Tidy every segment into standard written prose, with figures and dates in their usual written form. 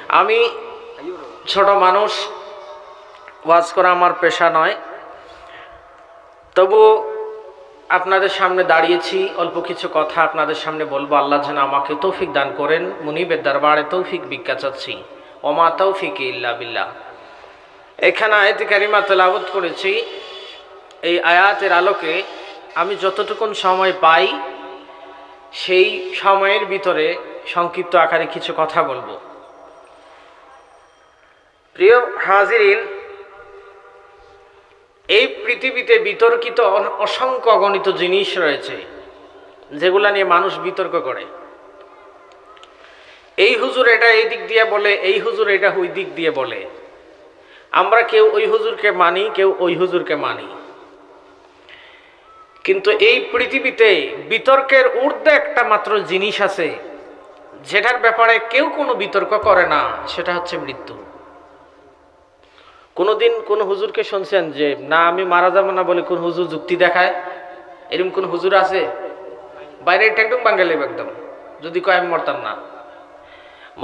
আমি ছোট মানুষ, ওয়াজ করা আমার পেশা নয়, তবু আপনাদের সামনে দাঁড়িয়েছি, অল্প কিছু কথা আপনাদের সামনে বলবো। আল্লাহ যেন আমাকে তৌফিক দান করেন। মুনিবের দরবারে তৌফিক ভিক্ষা চাচ্ছি। ওমা তৌফিক ইল্লা বিল্লাহ। এখানে আয়াত কারিমা তেলাওয়াত করেছি। এই আয়াতের আলোকে আমি যতটুকুন সময় পাই সেই সময়ের ভিতরে সংক্ষিপ্ত আকারে কিছু কথা বলবো। প্রিয় হাজিরিন, এই পৃথিবীতে বিতর্কিত অসংখ্য অগণিত জিনিস রয়েছে যেগুলা নিয়ে মানুষ বিতর্ক করে। এই হুজুর এটা এই দিক দিয়ে বলে, এই হুজুর এটা ওই দিক দিয়ে বলে। আমরা কেউ ওই হুজুরকে মানি, কেউ ওই হুজুরকে মানি। কিন্তু এই পৃথিবীতে বিতর্কের ঊর্ধ্বে একটা মাত্র জিনিস আছে যেটার ব্যাপারে কেউ কোনো বিতর্ক করে না, সেটা হচ্ছে মৃত্যু। কোনোদিন কোন হুজুরকে শুনছেন যে না আমি মারা যাবো না বলে কোন হুজুর যুক্তি দেখায়? এরকম কোন হুজুর আছে? বাইরে একদম বাঙালি একদম, যদি কয় আমি মরতাম না।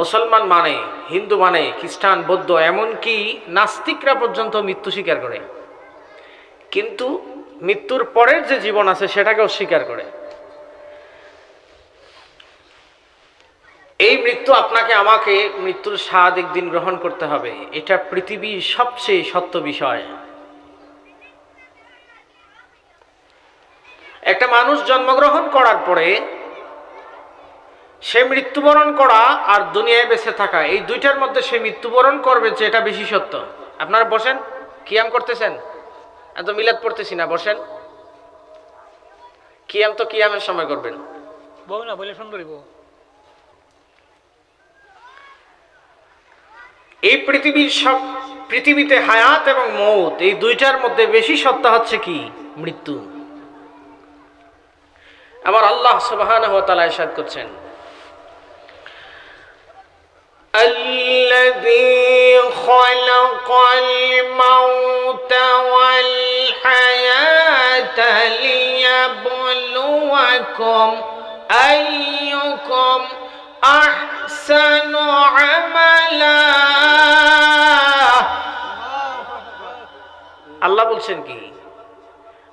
মুসলমান মানে, হিন্দু মানে, খ্রিস্টান, বৌদ্ধ, এমনকি নাস্তিকরা পর্যন্ত মৃত্যু স্বীকার করে, কিন্তু মৃত্যুর পরের যে জীবন আছে সেটাকে অস্বীকার করে। এই মৃত্যু আপনাকে আমাকে মৃত্যুর স্বাদ একদিন গ্রহণ করতে হবে, এটা পৃথিবীর সবচেয়ে সত্য বিষয়। একটা মানুষ জন্মগ্রহণ করার পরে সে মৃত্যুবরণ করা আর দুনিয়ায় বেঁচে থাকা, এই দুইটার মধ্যে সে মৃত্যুবরণ করবে যে এটা বেশি সত্য। আপনারা বসেন, কিয়াম করতেছেন, এত মিলাদ পড়তেছি না, বসেন। কিয়াম তো কিয়ামের সময় করবেন, না বলে সুন্দরী বউ। এই পৃথিবীতে হায়াত এবং মৌত, এই দুইটার মধ্যে বেশি সত্য হচ্ছে কি? মৃত্যু। আমার আল্লাহ সুবহানাহু ওয়া তাআলা ইরশাদ করছেন, الذي خلق الموت والحياة ليبلوكم أيكم أحسن عملا। আল্লাহ বলছেন কি?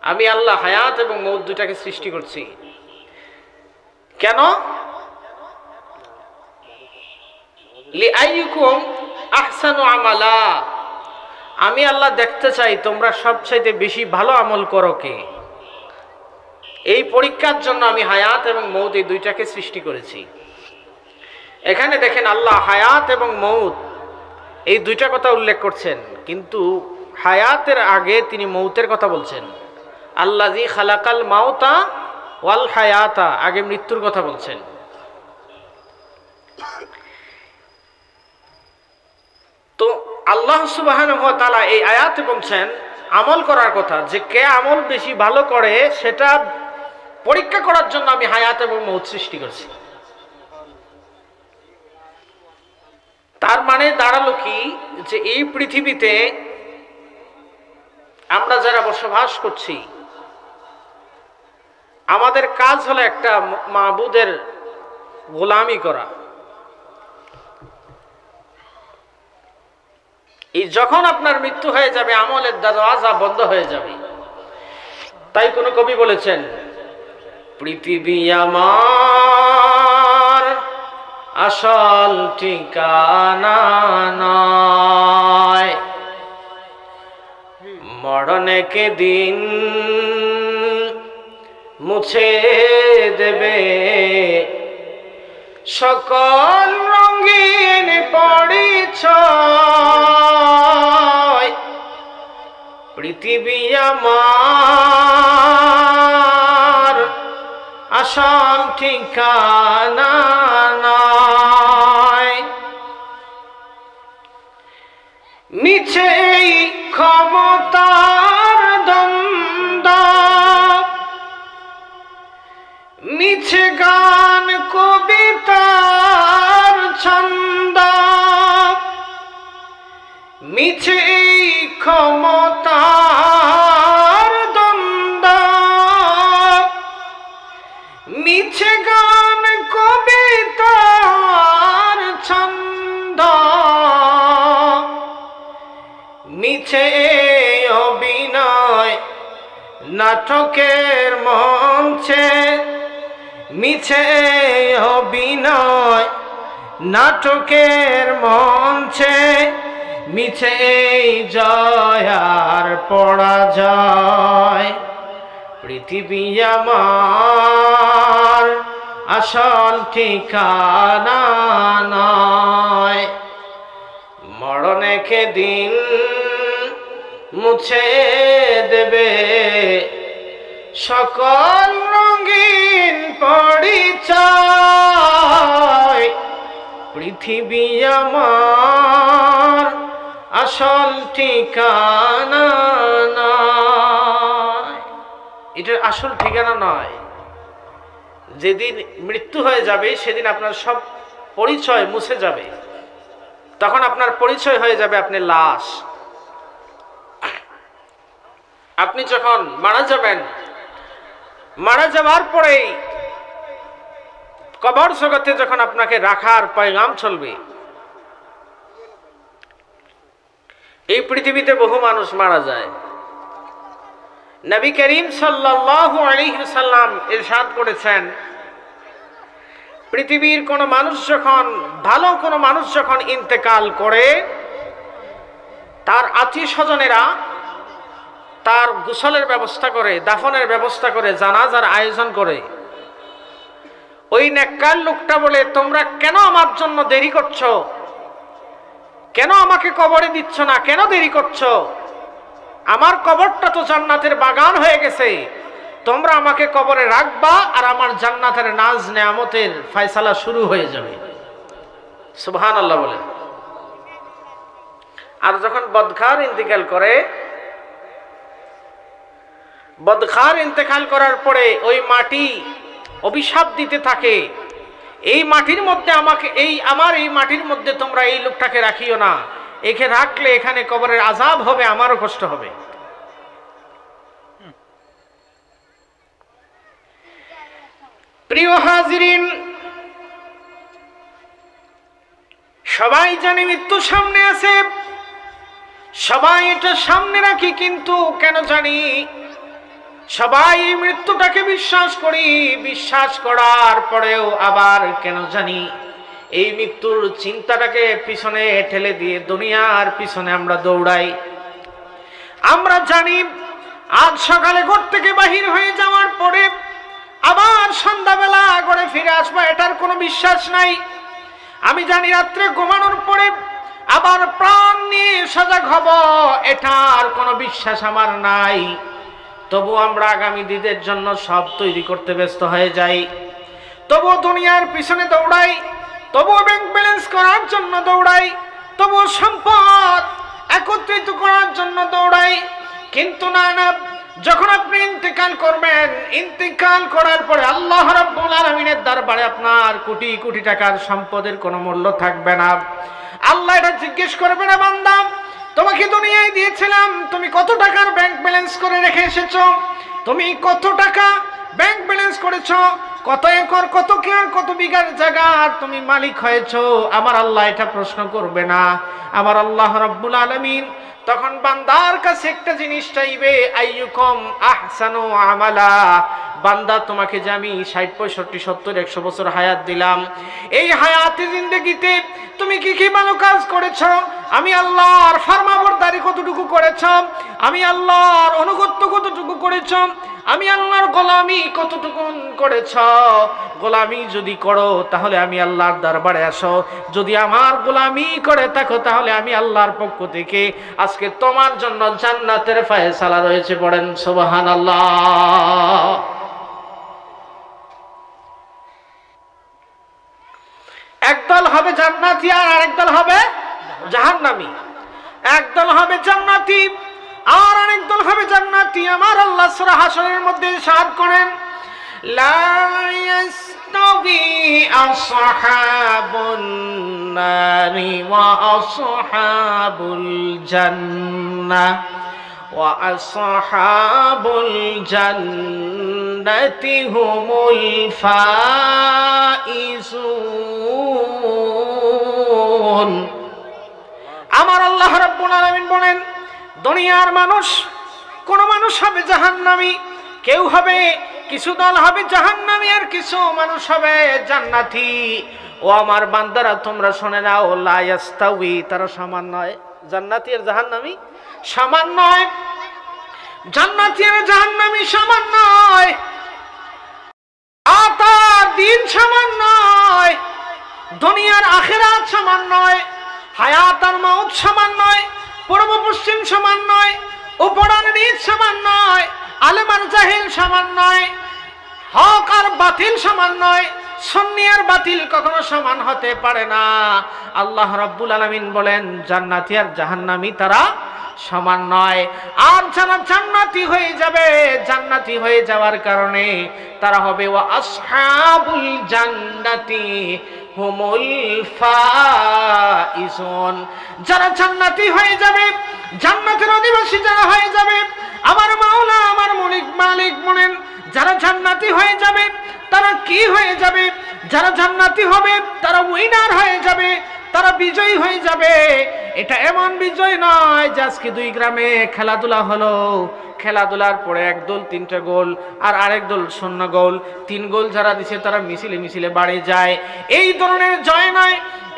আমি আল্লাহ হায়াত এবং মৌত দুটাকে সৃষ্টি করছি। কেন? লিআইকুম আহসানু আমালা। আমি আল্লাহ দেখতে চাই তোমরা সবচাইতে বেশি ভালো আমল করো কে। এই পরীক্ষার জন্য আমি হায়াত এবং মৌত এই দুইটাকে সৃষ্টি করেছি। এখানে দেখেন আল্লাহ হায়াত এবং মৌত এই দুইটা কথা উল্লেখ করছেন, কিন্তু হায়াতের আগে তিনি মৌতের কথা বলছেন। আল্লাযী খালাকাল মাউতা ওয়াল হায়াতা, আগে মৃত্যুর কথা বলছেন। তো আল্লাহ সুবহানাহু ওয়া তাআলা এই আয়াতে বলছেন আমল করার কথা, যে কে আমল বেশি ভালো করে সেটা পরীক্ষা করার জন্য আমি হায়াত এবং মৌত সৃষ্টি করছি। তার মানে দাঁড়ালো কি, যে এই পৃথিবীতে আমরা যারা বসবাস করছি আমাদের কাজ হলো একটা মাবুদের গোলামি করা। এই যখন আপনার মৃত্যু হয়ে যাবে আমলের দরওয়াজা বন্ধ হয়ে যাবে। তাই কোন কবি বলেছেন, পৃথিবী আমার আসল ঠিকানা নয়, মরণে কে দিন মুছে দেবে সকল রঙিন পরিচয়। পৃথিবী আমার আসল ঠিকানা নয়, মিছে এই ক্ষমতার দ্বন্দ্ব, মিছে গান কবিতার ছন্দ, মিছে এই ক্ষমতার দ্বন্দ্ব, মিছে গান কবিতার ছন্দ। মিছে অভিনয় নাটকের মঞ্চে, মিছে অভিনয় নাটকের মঞ্চে, মিছে জয় আর পরাজয়। পৃথিবী আমার আসল ঠিকানা নয়, মরণে দিন মুছে দেবে সকল রঙিন পরিচয়। পৃথিবী আমার আসল ঠিকানা নয়, এটার আসল ঠিকানা নয়। যেদিন মৃত্যু হয়ে যাবে সেদিন আপনার সব পরিচয় মুছে যাবে, তখন আপনার পরিচয় হয়ে যাবে আপনি লাশ। আপনি যখন মারা যাবেন, মারা যাওয়ার পরেই কবর জগতে যখন আপনাকে রাখার পয়গাম চলবে, এই পৃথিবীতে বহু মানুষ মারা যায়। নবী করিম সাল্লাল্লাহু আলাইহি ওয়াসাল্লাম ইরশাদ করেছেন, পৃথিবীর কোন মানুষ যখন, ভালো কোন মানুষ যখন ইন্তেকাল করে, তার আত্মীয় স্বজনেরা তার গোসলের ব্যবস্থা করে, দাফনের ব্যবস্থা করে, জানাজার আয়োজন করে। ওই নেককার লোকটা বলে, তোমরা কেন আমার জন্য দেরি করছো? কেন আমাকে কবরে দিচ্ছ না? কেন দেরি করছো? আমার কবরটা তো জান্নাতের বাগান হয়ে গেছে, তোমরা আমাকে কবরে রাখবা আর আমার জান্নাতের নাজ নেয়ামতের ফয়সালা শুরু হয়ে যাবে। সুবহানাল্লাহ বলেন। আর যখন বদখার ইন্তেকাল করে, বদখার ইন্তেকাল করার পরে ওই মাটি অভিশাপ দিতে থাকে, এই মাটির মধ্যে আমাকে, আমার এই মাটির মধ্যে তোমরা এই লোকটাকে রাখিও না, একে রাখলে এখানে কবরের আযাব হবে, আমারও কষ্ট হবে। প্রিয় হাজিরিন, সবাই জানে মৃত্যু সামনে আছে, সবাই এটা সামনে রাখি, কিন্তু কেন জানি সবাই মৃত্যুটাকে বিশ্বাস করি, বিশ্বাস করার পরেও আবার কেন জানি এই মৃত্যুর চিন্তাটাকে পিছনে ঠেলে দিয়ে দুনিয়ার পিছনে আমরা দৌড়াই। আমরা জানি আজ সকালে ঘর থেকে বাহির হয়ে যাওয়ার পরে আবার সন্ধ্যাবেলা ঘরে ফিরে আসবো, এটার কোনো বিশ্বাস নাই। আমি জানি রাত্রে ঘুমানোর পরে আবার প্রাণ নিয়ে সজাগ হব, এটার কোনো বিশ্বাস আমার নাই। তবু আমরা আগামী দিনের জন্য সব তৈরি করতে ব্যস্ত হয়ে যাই, তবু দুনিয়ার পিছনে দৌড়াই, তবু ব্যাংক ব্যালেন্স করার জন্য দৌড়াই, তবু সম্পদ একত্রিত করার জন্য দৌড়াই। কিন্তু না, যখন আপনি ইন্তেকাল করবেন, ইন্তেকাল করার পরে আল্লাহ রাব্বুল আলামিনের দরবারে আপনার কোটি কোটি টাকার সম্পদের কোনো মূল্য থাকবে না। আল্লাহ এটা জিজ্ঞেস করবে না, বান্দা তোমাকে দুনিয়ায় দিয়েছিলাম, তুমি কত টাকার ব্যাংক ব্যালেন্স করে রেখে এসেছো? তুমি কত টাকা ব্যাংক ব্যালেন্স করেছো? কত একর, কত কেয়ার, কত বিঘার জায়গা তুমি মালিক হয়েছো? আমার আল্লাহ এটা প্রশ্ন করবে না। আমার আল্লাহ রাব্বুল আলামিন তখন বান্দার কাছে একটা জিনিস চাইবে, আইয়ুকুম আহসানু আমালা। বান্দা, তোমাকে যে আমি 60, 65, 70, 100 বছর হায়াত দিলাম, এই হায়াতে জিন্দেগিতে তুমি কি কি ভালো কাজ করেছ? আমি আল্লাহর ফরমাবরদারি কতটুকু করেছ? আমি আল্লাহর অনুগত্য কতটুকু করেছ? আমি আল্লাহর গোলামি কতটুকু করেছ? গোলামি যদি করো তাহলে আমি আল্লাহর দরবারে আসো, যদি আমার গোলামি করে থাকো তাহলে আমি আল্লাহর পক্ষ থেকে আজকে তোমার জন্য জান্নাতের ফয়সালা রয়েছে। পড়েন সুবহানাল্লাহ। একদল হবে জান্নাতি আর আরেকদল হবে জাহান্নামী। একদল হবে জান্নাতি আর আরেকদল হবে জান্নাতি। আমার আল্লাহ সূরা হাশরের মধ্যে ইরশাদ করেন, লা ইয়াস্তাবি আসহাবুন নারি ওয়া আসহাবুল জান্নাহ ওয়া আসহাবুল জান্নাতি হুমুল ফাইজুন। আমার আল্লাহ রাব্বুল আলামিন বলেন, দুনিয়ার মানুষ, কোন মানুষ হবে জাহান্নামী, কেউ হবে, কিছু দল হবে জাহান্নামী আর কিছু মানুষ হবে জান্নাতি। ও আমার বান্দারা তোমরা শুনে নাও, লা ইয়াস্তাউই, তারা সমান নয়। জান্নাতি আর জাহান্নামী সমান নয়, জান্নাতি আর জাহান্নামী সমান নয়, আতার দিন সমান নয়, দুনিয়ার আখিরাত সমান নয়, হায়াত আর মাউত সমান নয়, পূর্ব পশ্চিম সমান নয়, উপর আর নিচ সমান নয়, আলেম আর জাহিল সমান নয়, হক আর বাতিল সমান নয়, সুন্নি আর বাতিল কখনো সমান হতে পারে না। আল্লাহ রাব্বুল আলামিন বলেন জান্নাতি আর জাহান্নামী তারা সমান নয়। আর যারা জান্নাতি হয়ে যাবে, জান্নাতি হয়ে যাওয়ার কারণে তারা হবে ওয়া আসহাবুল জান্নাতি হুমুল ফাইজুন। যারা জান্নাতি হয়ে যাবে, জান্নাতের অধিবাসী যারা হয়ে যাবে, আমার মাওলা আমার মালিক বলেন যারা জান্নাতি হয়ে যাবে তারা কি হয়ে যাবে? যারা জান্নাতি হবে তারা উইনার হয়ে যাবে, তারা বিজয়ী হয়ে যাবে। এটা এমন বিজয় নয় যে আজকে 2 গ্রামে খেলাধুলা হলো, খেলাধুলার পরে এক দল 3টা গোল আর আরেক দল 0 গোল, 3 গোল যারা দিছে তারা মিছিলে মিছিলে বাড়ি যায়। এই ধরনের জয় নয়,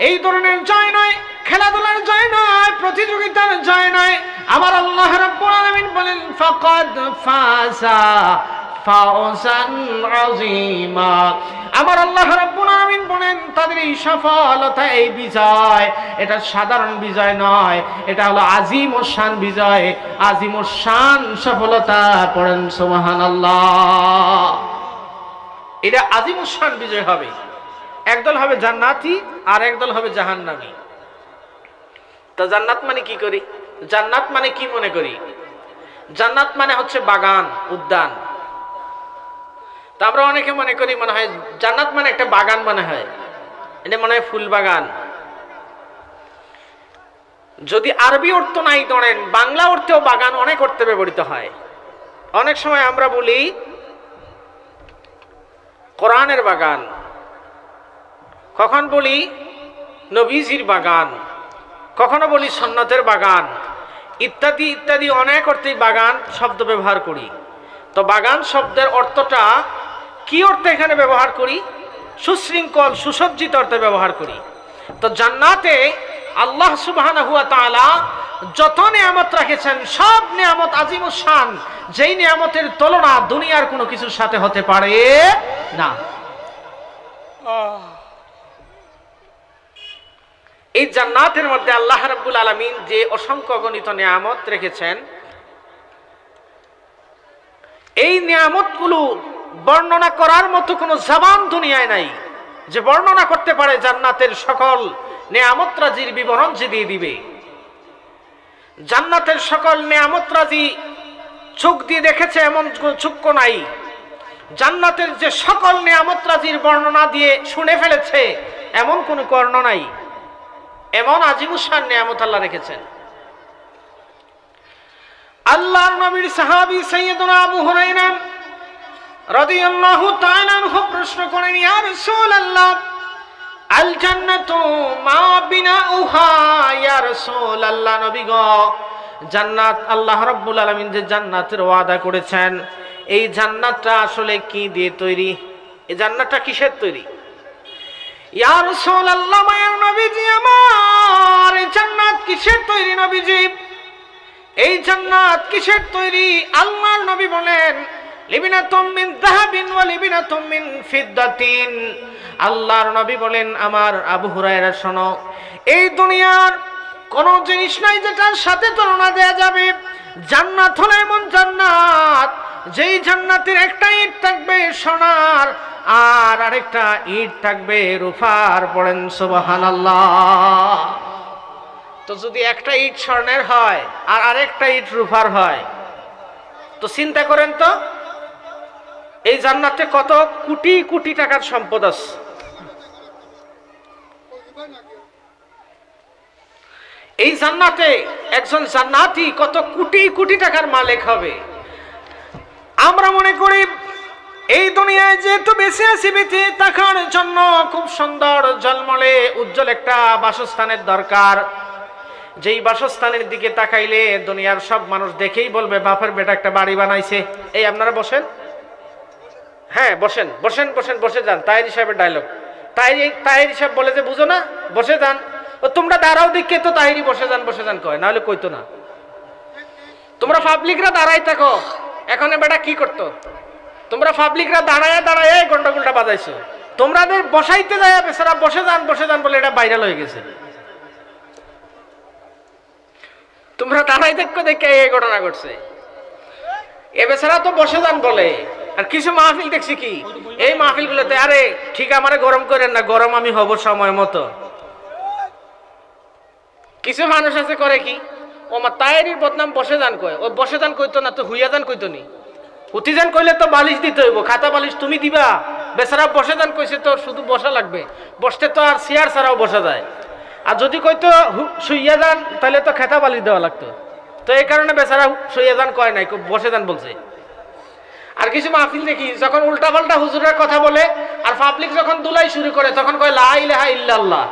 এই ধরনের জয় নয়, খেলাধুলার জয় নয়, প্রতিযোগিতার জয় নয়। আমার আল্লাহ রাব্বুল আলামিন বলেন ফাকাদ ফাজা ফাওজান আযীমা। আমার আল্লাহ রাব্বুল আলামিন বলেন তাদের এই সফলতা, এই বিজয়, এটা সাধারণ বিজয় নয়, এটা হলো আজিমুশ শান বিজয়, আজিমুশ শান সফলতা। পড়েন সুবহানাল্লাহ। এটা আজিমুশ শান বিজয় হবে। একদল হবে জান্নাতি আর একদল হবে জাহান্নামী। তো জান্নাত মানে কি করি? জান্নাত মানে কি মনে করি? জান্নাত মানে হচ্ছে বাগান, উদ্যান। তা আমরা অনেকে মনে করি মনে হয় জান্নাত মানে একটা বাগান, মনে হয় এটা মনে হয় ফুল বাগান। যদি আরবি অর্থ নাই ধরেন, বাংলা অর্থেও বাগান অনেক অর্থে ব্যবহৃত হয়। অনেক সময় আমরা বলি কোরআনের বাগান, কখন বলি নবীজির বাগান, কখনো বলি সুন্নতের বাগান, ইত্যাদি ইত্যাদি অনেক অর্থেই বাগান শব্দ ব্যবহার করি। তো বাগান শব্দের অর্থটা কি অর্থে এখানে ব্যবহার করি? সুশৃঙ্খল, সুসজ্জিত অর্থে ব্যবহার করি। তো জান্নাতে আল্লাহ সুবহানাহু ওয়া তাআলা যত নিয়ামত রেখেছেন, সব নিয়ামত আজিমুশ শান, যেই নিয়ামতের তুলনা দুনিয়ার কোনো কিছুর সাথে হতে পারে না। এই জান্নাতের মধ্যে আল্লাহ রাব্বুল আলামিন যে অসংখ্য গণিত নিয়ামত রেখেছেন, এই নিয়ামতগুলো বর্ণনা করার মতো কোনো জবান দুনিয়ায় নাই যে বর্ণনা করতে পারে জান্নাতের সকল নিয়ামত রাজির বিবরণ যে দিয়ে দিবে। জান্নাতের সকল নিয়ামত রাজি চোখ দিয়ে দেখেছে এমন চক্ষু নাই। জান্নাতের যে সকল নিয়ামত রাজির বর্ণনা দিয়ে শুনে ফেলেছে এমন কোনো কর্ণ নাই। এমন আজিমুশ শান নিয়ামত আল্লাহ রেখেছেন। আল্লাহর নবীর সাহাবী সাইয়্যিদুনা আবু হুরায়রা রাদিয়াল্লাহু তাআলা আনহু প্রশ্ন করেন, ইয়া রাসূলুল্লাহ আল জান্নাতু মা বিনাউহা, ইয়া রাসূলুল্লাহ নবী গো, জান্নাত আল্লাহ রাব্বুল আলামিন যে জান্নাতের ওয়াদা করেছেন, এই জান্নাতটা আসলে কি দিয়ে তৈরি? এই জান্নাতটা কিসের তৈরি? ইয়া রাসূলুল্লাহ, মায়ের নবীজি আমার, এই জান্নাত কিসের তৈরি নবীজি? এই জান্নাত কিসের তৈরি? আল্লাহর নবী বলেন লিবিনাতুম মিন যাহাবিন ওয়া লিবিনাতুম মিন ফিদ্দাতিন। আল্লাহর নবী বলেন, আমার আবু হুরায়রা শোনো, এই দুনিয়ার কোন জিনিস নাই যেটার সাথে তুলনা দেয়া যাবে। জান্নাত হলো এমন জান্নাত, যেই জান্নাতের একটা ইট থাকবে সোনার আর আরেকটা ইট থাকবে রূপার। পড়েন সুবহানাল্লাহ। তো যদি একটা ইট স্বর্ণের হয় আর আরেকটা ইট রূপার হয়, তো চিন্তা করেন তো এই জান্নাতে কত কোটি কোটি টাকার সম্পদ আছে। এই জান্নাতে একজন জান্নাতি কত কোটি কোটি টাকার মালিক হবে। আমরা মনে করি এই দুনিয়ায় যেহেতু বেঁচে আছি, বেঁচে থাকার জন্য খুব সুন্দর ঝলমলে উজ্জ্বল একটা বাসস্থানের দরকার। যেই বাসস্থানের দিকে তাকাইলে দুনিয়ার সব মানুষ দেখেই বলবে বাপের বেটা একটা বাড়ি বানাইছে। এই আপনারা বসেন, হ্যাঁ বসেন বসেন বসেন, বসে যান। তাহির সাহেবের ডায়লগ, তাহির সাহেব বলে যে বুঝো না, বসে যান। ও তোমরা দাঁড়াও দিকে তো তাহিরি বসে যান কয়, নাহলে কইতো না। তোমরা পাবলিকরা দাঁড়াই থাকো। এখন বেটা কি করতো, তোমরা পাবলিকরা দাঁড়ায় দাঁড়ায় গন্ডগোলটা বাজাইছো। তোমাদের বসাইতে যায় বেচারা বসে যান বলে এটা ভাইরাল হয়ে গেছে। তোমরা দাঁড়াই দেখে এই ঘটনা ঘটছে। এ বেচারা তো বসে যান বলে। আর কিছু মাহফিল দেখছি কি, এই মাহফিল গুলোতে আরে ঠিক আমারে গরম করেন না, গরম আমি হব সময় মতো। কিছু মানুষ আছে করে কি, ও আমার তায়েরির বদনাম বসে যান কয়, ও বসে যান কইতো না তো হুইয়া যান কইতো নি। হুতি যান কইলে তো বালিশ দিতে হইব, খাতা বালিশ তুমি দিবা। বেচারা বসে যান কইছে তো শুধু বসা লাগবে, বসতে তো আর চেয়ার ছাড়াও বসা যায়। আর যদি কইতো শুইয়া যান তাহলে তো খাতা বালিশ দেওয়া লাগতো। তো এই কারণে বেচারা শুইয়া যান কয় নাই, বসে যান বলছে। আর কিছু মাহফিল দেখি যখন উল্টা পাল্টা হুজুরের কথা বলে আর পাবলিক যখন দুলাই শুরু করে তখন কয় লা ইলাহা ইল্লাল্লাহ,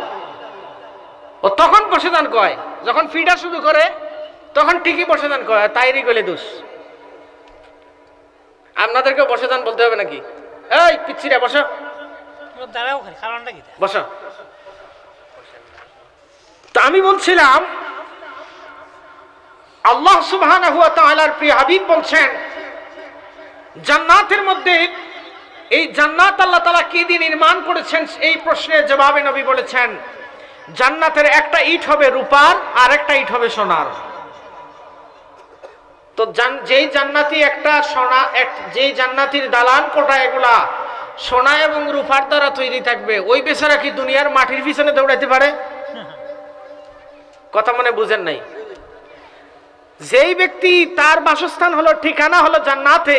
ও তখন বসে যান কয়। যখন ফিডা শুরু করে তখন ঠিকই বসে যান কয়, তাইরি গলে দোষ। আপনাদেরকে বসে যান বলতে হবে নাকি? এই পিচ্ছিরা বসো, দাঁড়াও কারণটা কি? বসো। তো আমি বলছিলাম আল্লাহ সুবহানাহু ওয়া তাআলার প্রিয় হাবিব বলছেন জান্নাতের মধ্যে, এই জান্নাত আল্লাহ তাআলা কি দিয়ে নির্মাণ করেছেন এই প্রশ্নের জবাবে নবী বলেছেন জান্নাতের একটা ইট হবে রূপার আর একটা ইট হবে সোনার। তো যেই জান্নাতি একটা সোনা, যেই জান্নাতির দালান কোঠা এগুলা সোনা এবং রূপার দ্বারা তৈরি থাকবে, ওই বেচারা কি দুনিয়ার মাটির পিছনে দৌড়াইতে পারে? কথা মনে বুঝেন নাই? যেই ব্যক্তি তার বাসস্থান হলো, ঠিকানা হলো জান্নাতে,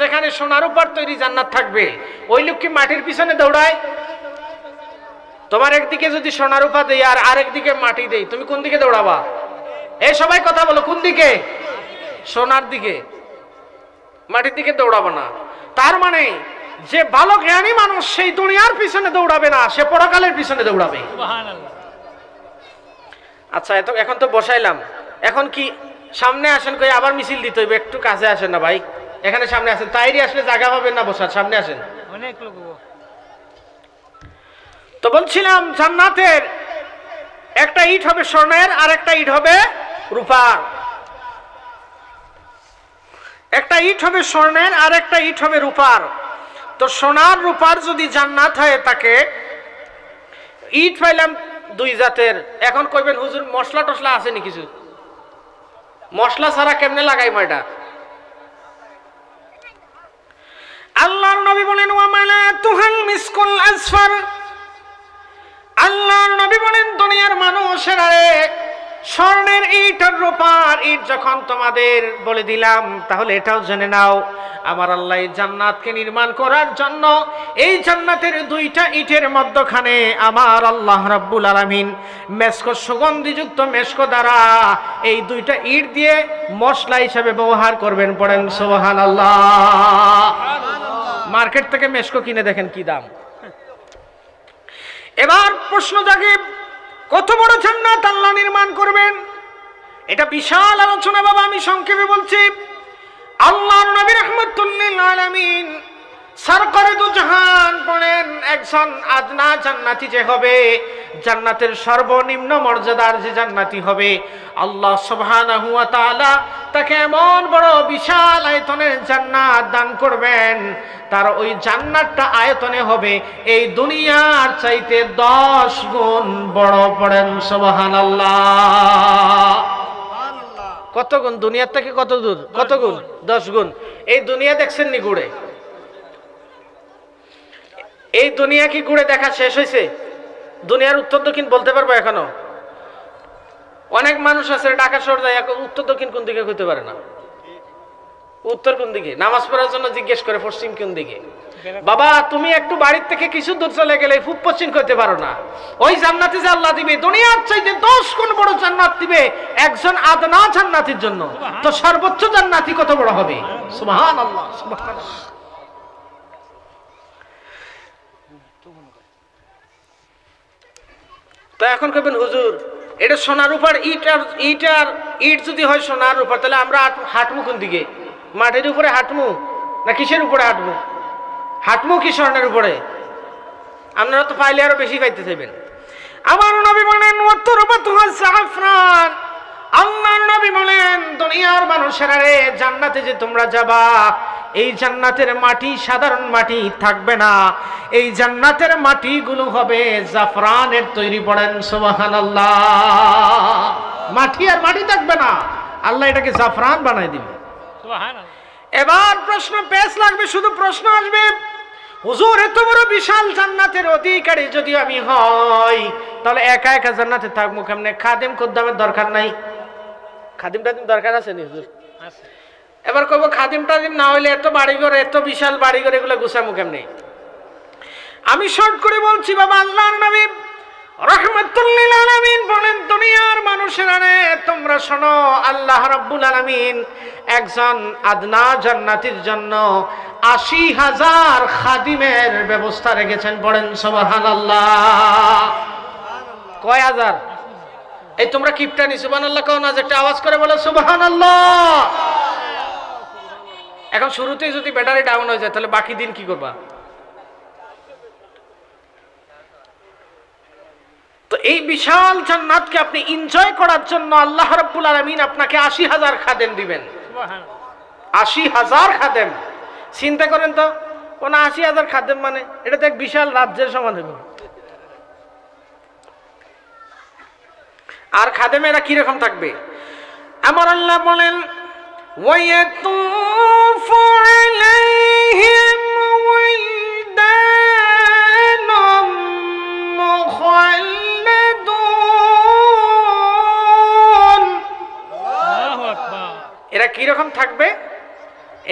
যেখানে সোনার উপর তৈরি জান্নাত থাকবে, ওই লোক কি মাটির পিছনে দৌড়ায়? তোমার একদিকে যদি সোনার উপা দেই আর আরেকদিকে মাটি দেই, তুমি কোন দিকে দৌড়াবা? এই সবাই কথা বলো, কোন দিকে? সোনার দিকে, মাটির দিকে দৌড়াবো না। তার মানে যে ভালো জ্ঞানী মানুষ সেই দুনিয়ার পিছনে দৌড়াবে না, সে পরকালের পিছনে দৌড়াবে। আচ্ছা এখন তো বসাইলাম, এখন কি সামনে আসেন কই আবার মিছিল দিতে হইবে? একটু কাছে আসেন না ভাই, এখানে সামনে আসেন। তাইরি আসলে জায়গা পাবেন না বসার, সামনে আসেন। অনেক লোক। তো বলছিলাম জান্নাতের একটা ইট হবে স্বর্ণের আর একটা ইট হবে রূপার। একটা ইট হবে স্বর্ণের আর একটা ইট হবে রূপার। তো সোনার রূপার যদি জান্নাত হয় তাকে, ইট পাইলাম দুই জাতের। এখন কইবেন হুজুর মশলা টসলা আসেনি কিছু? মশলা ছাড়া কেমনে লাগাই ময়টা? আল্লাহর নবী বলেন ওয়ামালা তুহাল মিসকুল আসফার। আল্লাহর নবী বলেন দুনিয়ার মানুষের আরে স্বর্ণের ইট আর রূপার ইট যখন তোমাদের বলে দিলাম, তাহলে এটাও জেনে নাও আমার আল্লাহ এই জান্নাতকে নির্মাণ করার জন্য এই জান্নাতের দুইটা ইটের মধ্যখানে আমার আল্লাহ রাব্বুল আলামিন মেশকো, সুগন্ধিযুক্ত মেশকো দ্বারা এই দুইটা ইট দিয়ে মশলা হিসেবে ব্যবহার করবেন। পড়েন সুবহানাল্লাহ। মার্কেট থেকে মেশকো কিনে দেখেন কি দাম। এবার প্রশ্ন জাগে কত বড় জান্নাত আল্লাহ নির্মাণ করবেন? এটা বিশাল আলোচনা বাবা, আমি সংক্ষেপে বলছি। আল্লাহর নবী রাহমাতুল লিল আলামিন সরকারে দু জাহান বলেন একজন আদনা জান্নাতি যে হবে, জান্নাতের সর্বনিম্ন মর্যাদার যে জান্নাতি হবে, আল্লাহ সুবহানাহু ওয়া তাআলা তাকে এমন বড় বিশাল আয়তনের জান্নাত দান করবেন, তার ওই জান্নাতটা আয়তনে হবে এই দুনিয়ার চাইতে 10 গুণ বড়। পড়েন সুবহানাল্লাহ। কত গুণ? দুনিয়ার থেকে কত দূর? কত গুণ? 10 গুণ। এই দুনিয়া দেখছেন নি ঘুরে? এই দুনিয়া কি ঘুরে দেখা শেষ হয়েছে? দুনিয়ার উত্তর দক্ষিণ বলতে পারবো এখনো? অনেক মানুষ আছে ঢাকা শহর যায়, উত্তর দক্ষিণ কোন দিকে হইতে পারে না। উত্তর কোন দিকে? নামাজ পড়ার জন্য জিজ্ঞেস করে পশ্চিম কোন দিকে। বাবা তুমি একটু বাড়ির থেকে কিছু দূর চলে গেলে পূব পশ্চিম করতে পারো না। ওই জান্নাতে যে আল্লাহ দিবে দুনিয়ার চাইতে 10 গুণ বড় জান্নাত দিবে একজন আদনা জান্নাতীর জন্য। তো সর্বোচ্চ জান্নাতি কত বড় হবে? সুবহানাল্লাহ, সুবহানাল্লাহ। তো এখন কইবেন হুজুর এটা সোনার উপর ইট যদি হয় সোনার উপর, তাহলে আমরা হাঁটমু কোন দিকে? মাটির উপরে হাঁটমু না কিসের উপরে হাঁটমু? হাঁটমু কি স্বর্ণের উপরে? আপনারা তো পাইলে আরো বেশি পাইতে চাইবেন। আমার নবী বলেন জাফরান, আল্লাহর নবী বলেন দুনিয়ার মানুষেরা রে, জান্নাতে যে তোমরা যাবা, এই জান্নাতের মাটি সাধারণ মাটি থাকবে না, এই জান্নাতের মাটিগুলো হবে জাফরানের তৈরি। পড়েন সুবহানাল্লাহ। মাটি আর মাটি থাকবে না, আল্লাহ এটাকে জাফরান বানাই দিবে। সুবহানাল্লাহ। এবার প্রশ্ন পেশ লাগবে, শুধু প্রশ্ন আসবে, হুজুর এত বড় বিশাল জান্নাতের অধিকারী যদি আমি হই, তাহলে একা একা জান্নাতে থাকবো কেমনে? খাদিম খুদ্দামের দরকার নাই? খাদিম টাদিম দরকার আছে নি হুজুর? আছে। এবার কব খাদিম টাদিম না হইলে এত বাড়িঘর, এত বিশাল বাড়িঘর এগুলো গুছামু কেমনে? আমি শর্ট করে বলছি বাবা, আল্লাহর নবী রাহমাতুল লিল আলামিন বলেন দুনিয়ার মানুষেরা রে, তোমরা শোনো, আল্লাহ রাব্বুল আলামিন একজন আদনা জান্নাতীর জন্য ৮০,০০০ খাদিমের ব্যবস্থা রেখেছেন। পড়েন সুবহানাল্লাহ। কয় হাজার? এই তোমরা কিপটানি সুবহানাল্লাহ কোন আজ একটা আওয়াজ করে বলো সুবহানাল্লাহ। এখন শুরুতেই যদি ব্যাটারি ডাউন হয়ে যায় তাহলে বাকি দিন কি করবা? তো এই বিশাল জান্নাতকে আপনি এনজয় করার জন্য আল্লাহ রাব্বুল আলামিন আপনাকে ৮০,০০০ খাদেম দিবেন। সুবহানাল্লাহ। ৮০,০০০ খাদেম। চিন্তা করেন তো, কোন ৮০,০০০ খাদেম মানে এটা তো এক বিশাল রাজ্যের সমান হবে। আর খাদেমেরা কিরকম থাকবে? আমার আল্লাহ বলেন ওয়ায়াতুফু আলাইহিম ওয়ালদানুম মুখাল্লাদুন। আল্লাহু আকবার। এরা কিরকম থাকবে?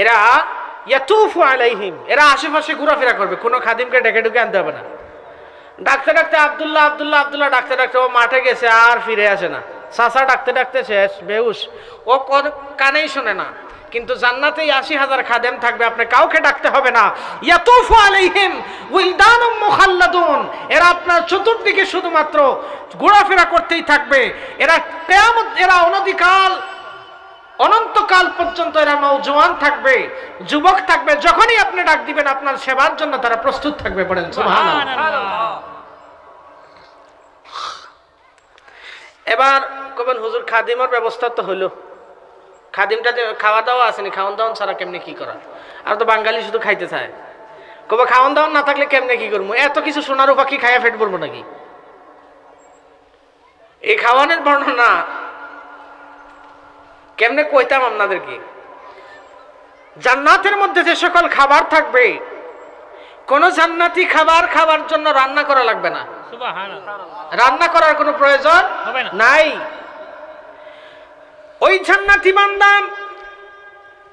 এরা ইয়াতুফু আলাইহিম, এরা আশেপাশে ঘোরাফেরা করবে, কোনো খাদিমকে ডেকে ডুকে আনতে হবে না। ডাকতে ডাকতে আব্দুল্লাহ আব্দুল্লাহ আব্দুল্লাহ ডাকতে ডাকতে ও মাঠে গেছে, আর ফিরে আসে না। চাচা ডাকতে ডাকতে শেষ, বেহুশ, ও কানেই শোনে না। কিন্তু জান্নাতে ৮০,০০০ খাদেম থাকবে, আপনি কাউকে ডাকতে হবে না। ইয়াতুফু আলাইহিম ওয়ালদানুম মুখাল্লাদুন, এরা আপনার চতুর্দিকে শুধুমাত্র ঘোরাফেরা করতেই থাকবে। এরা কিয়ামত, এরা অনন্তকাল পর্যন্ত এরা নওজোয়ান থাকবে, যুবক থাকবে। যখনই আপনি ডাক দিবেন আপনার সেবার জন্য তারা প্রস্তুত থাকবে। পড়েন সুবহানাল্লাহ। এবার কবেন হুজুর খাদিমের ব্যবস্থা তো হলো, খাদিমটা খাওয়া দাওয়া আসেনি, খাওয়ান দাওয়ান ছাড়া কেমনে কি করা? আর তো বাঙালি শুধু খাইতে চায়। কবে খাওয়ান দাওয়ান না থাকলে কেমনে কি করবো? এত কিছু সোনার পাখি খাইয়া ফেট বলবো নাকি? এই খাওয়ানোর বর্ণনা কেমনে কইতাম আপনাদেরকে। জান্নাতের মধ্যে যে সকল খাবার থাকবে, কোন জান্নাতি খাবার খাবার জন্য রান্না করা লাগবে না। সুবহানাল্লাহ। রান্না করার কোনো প্রয়োজন হবে না। নাই। ওই জান্নাতি বান্দা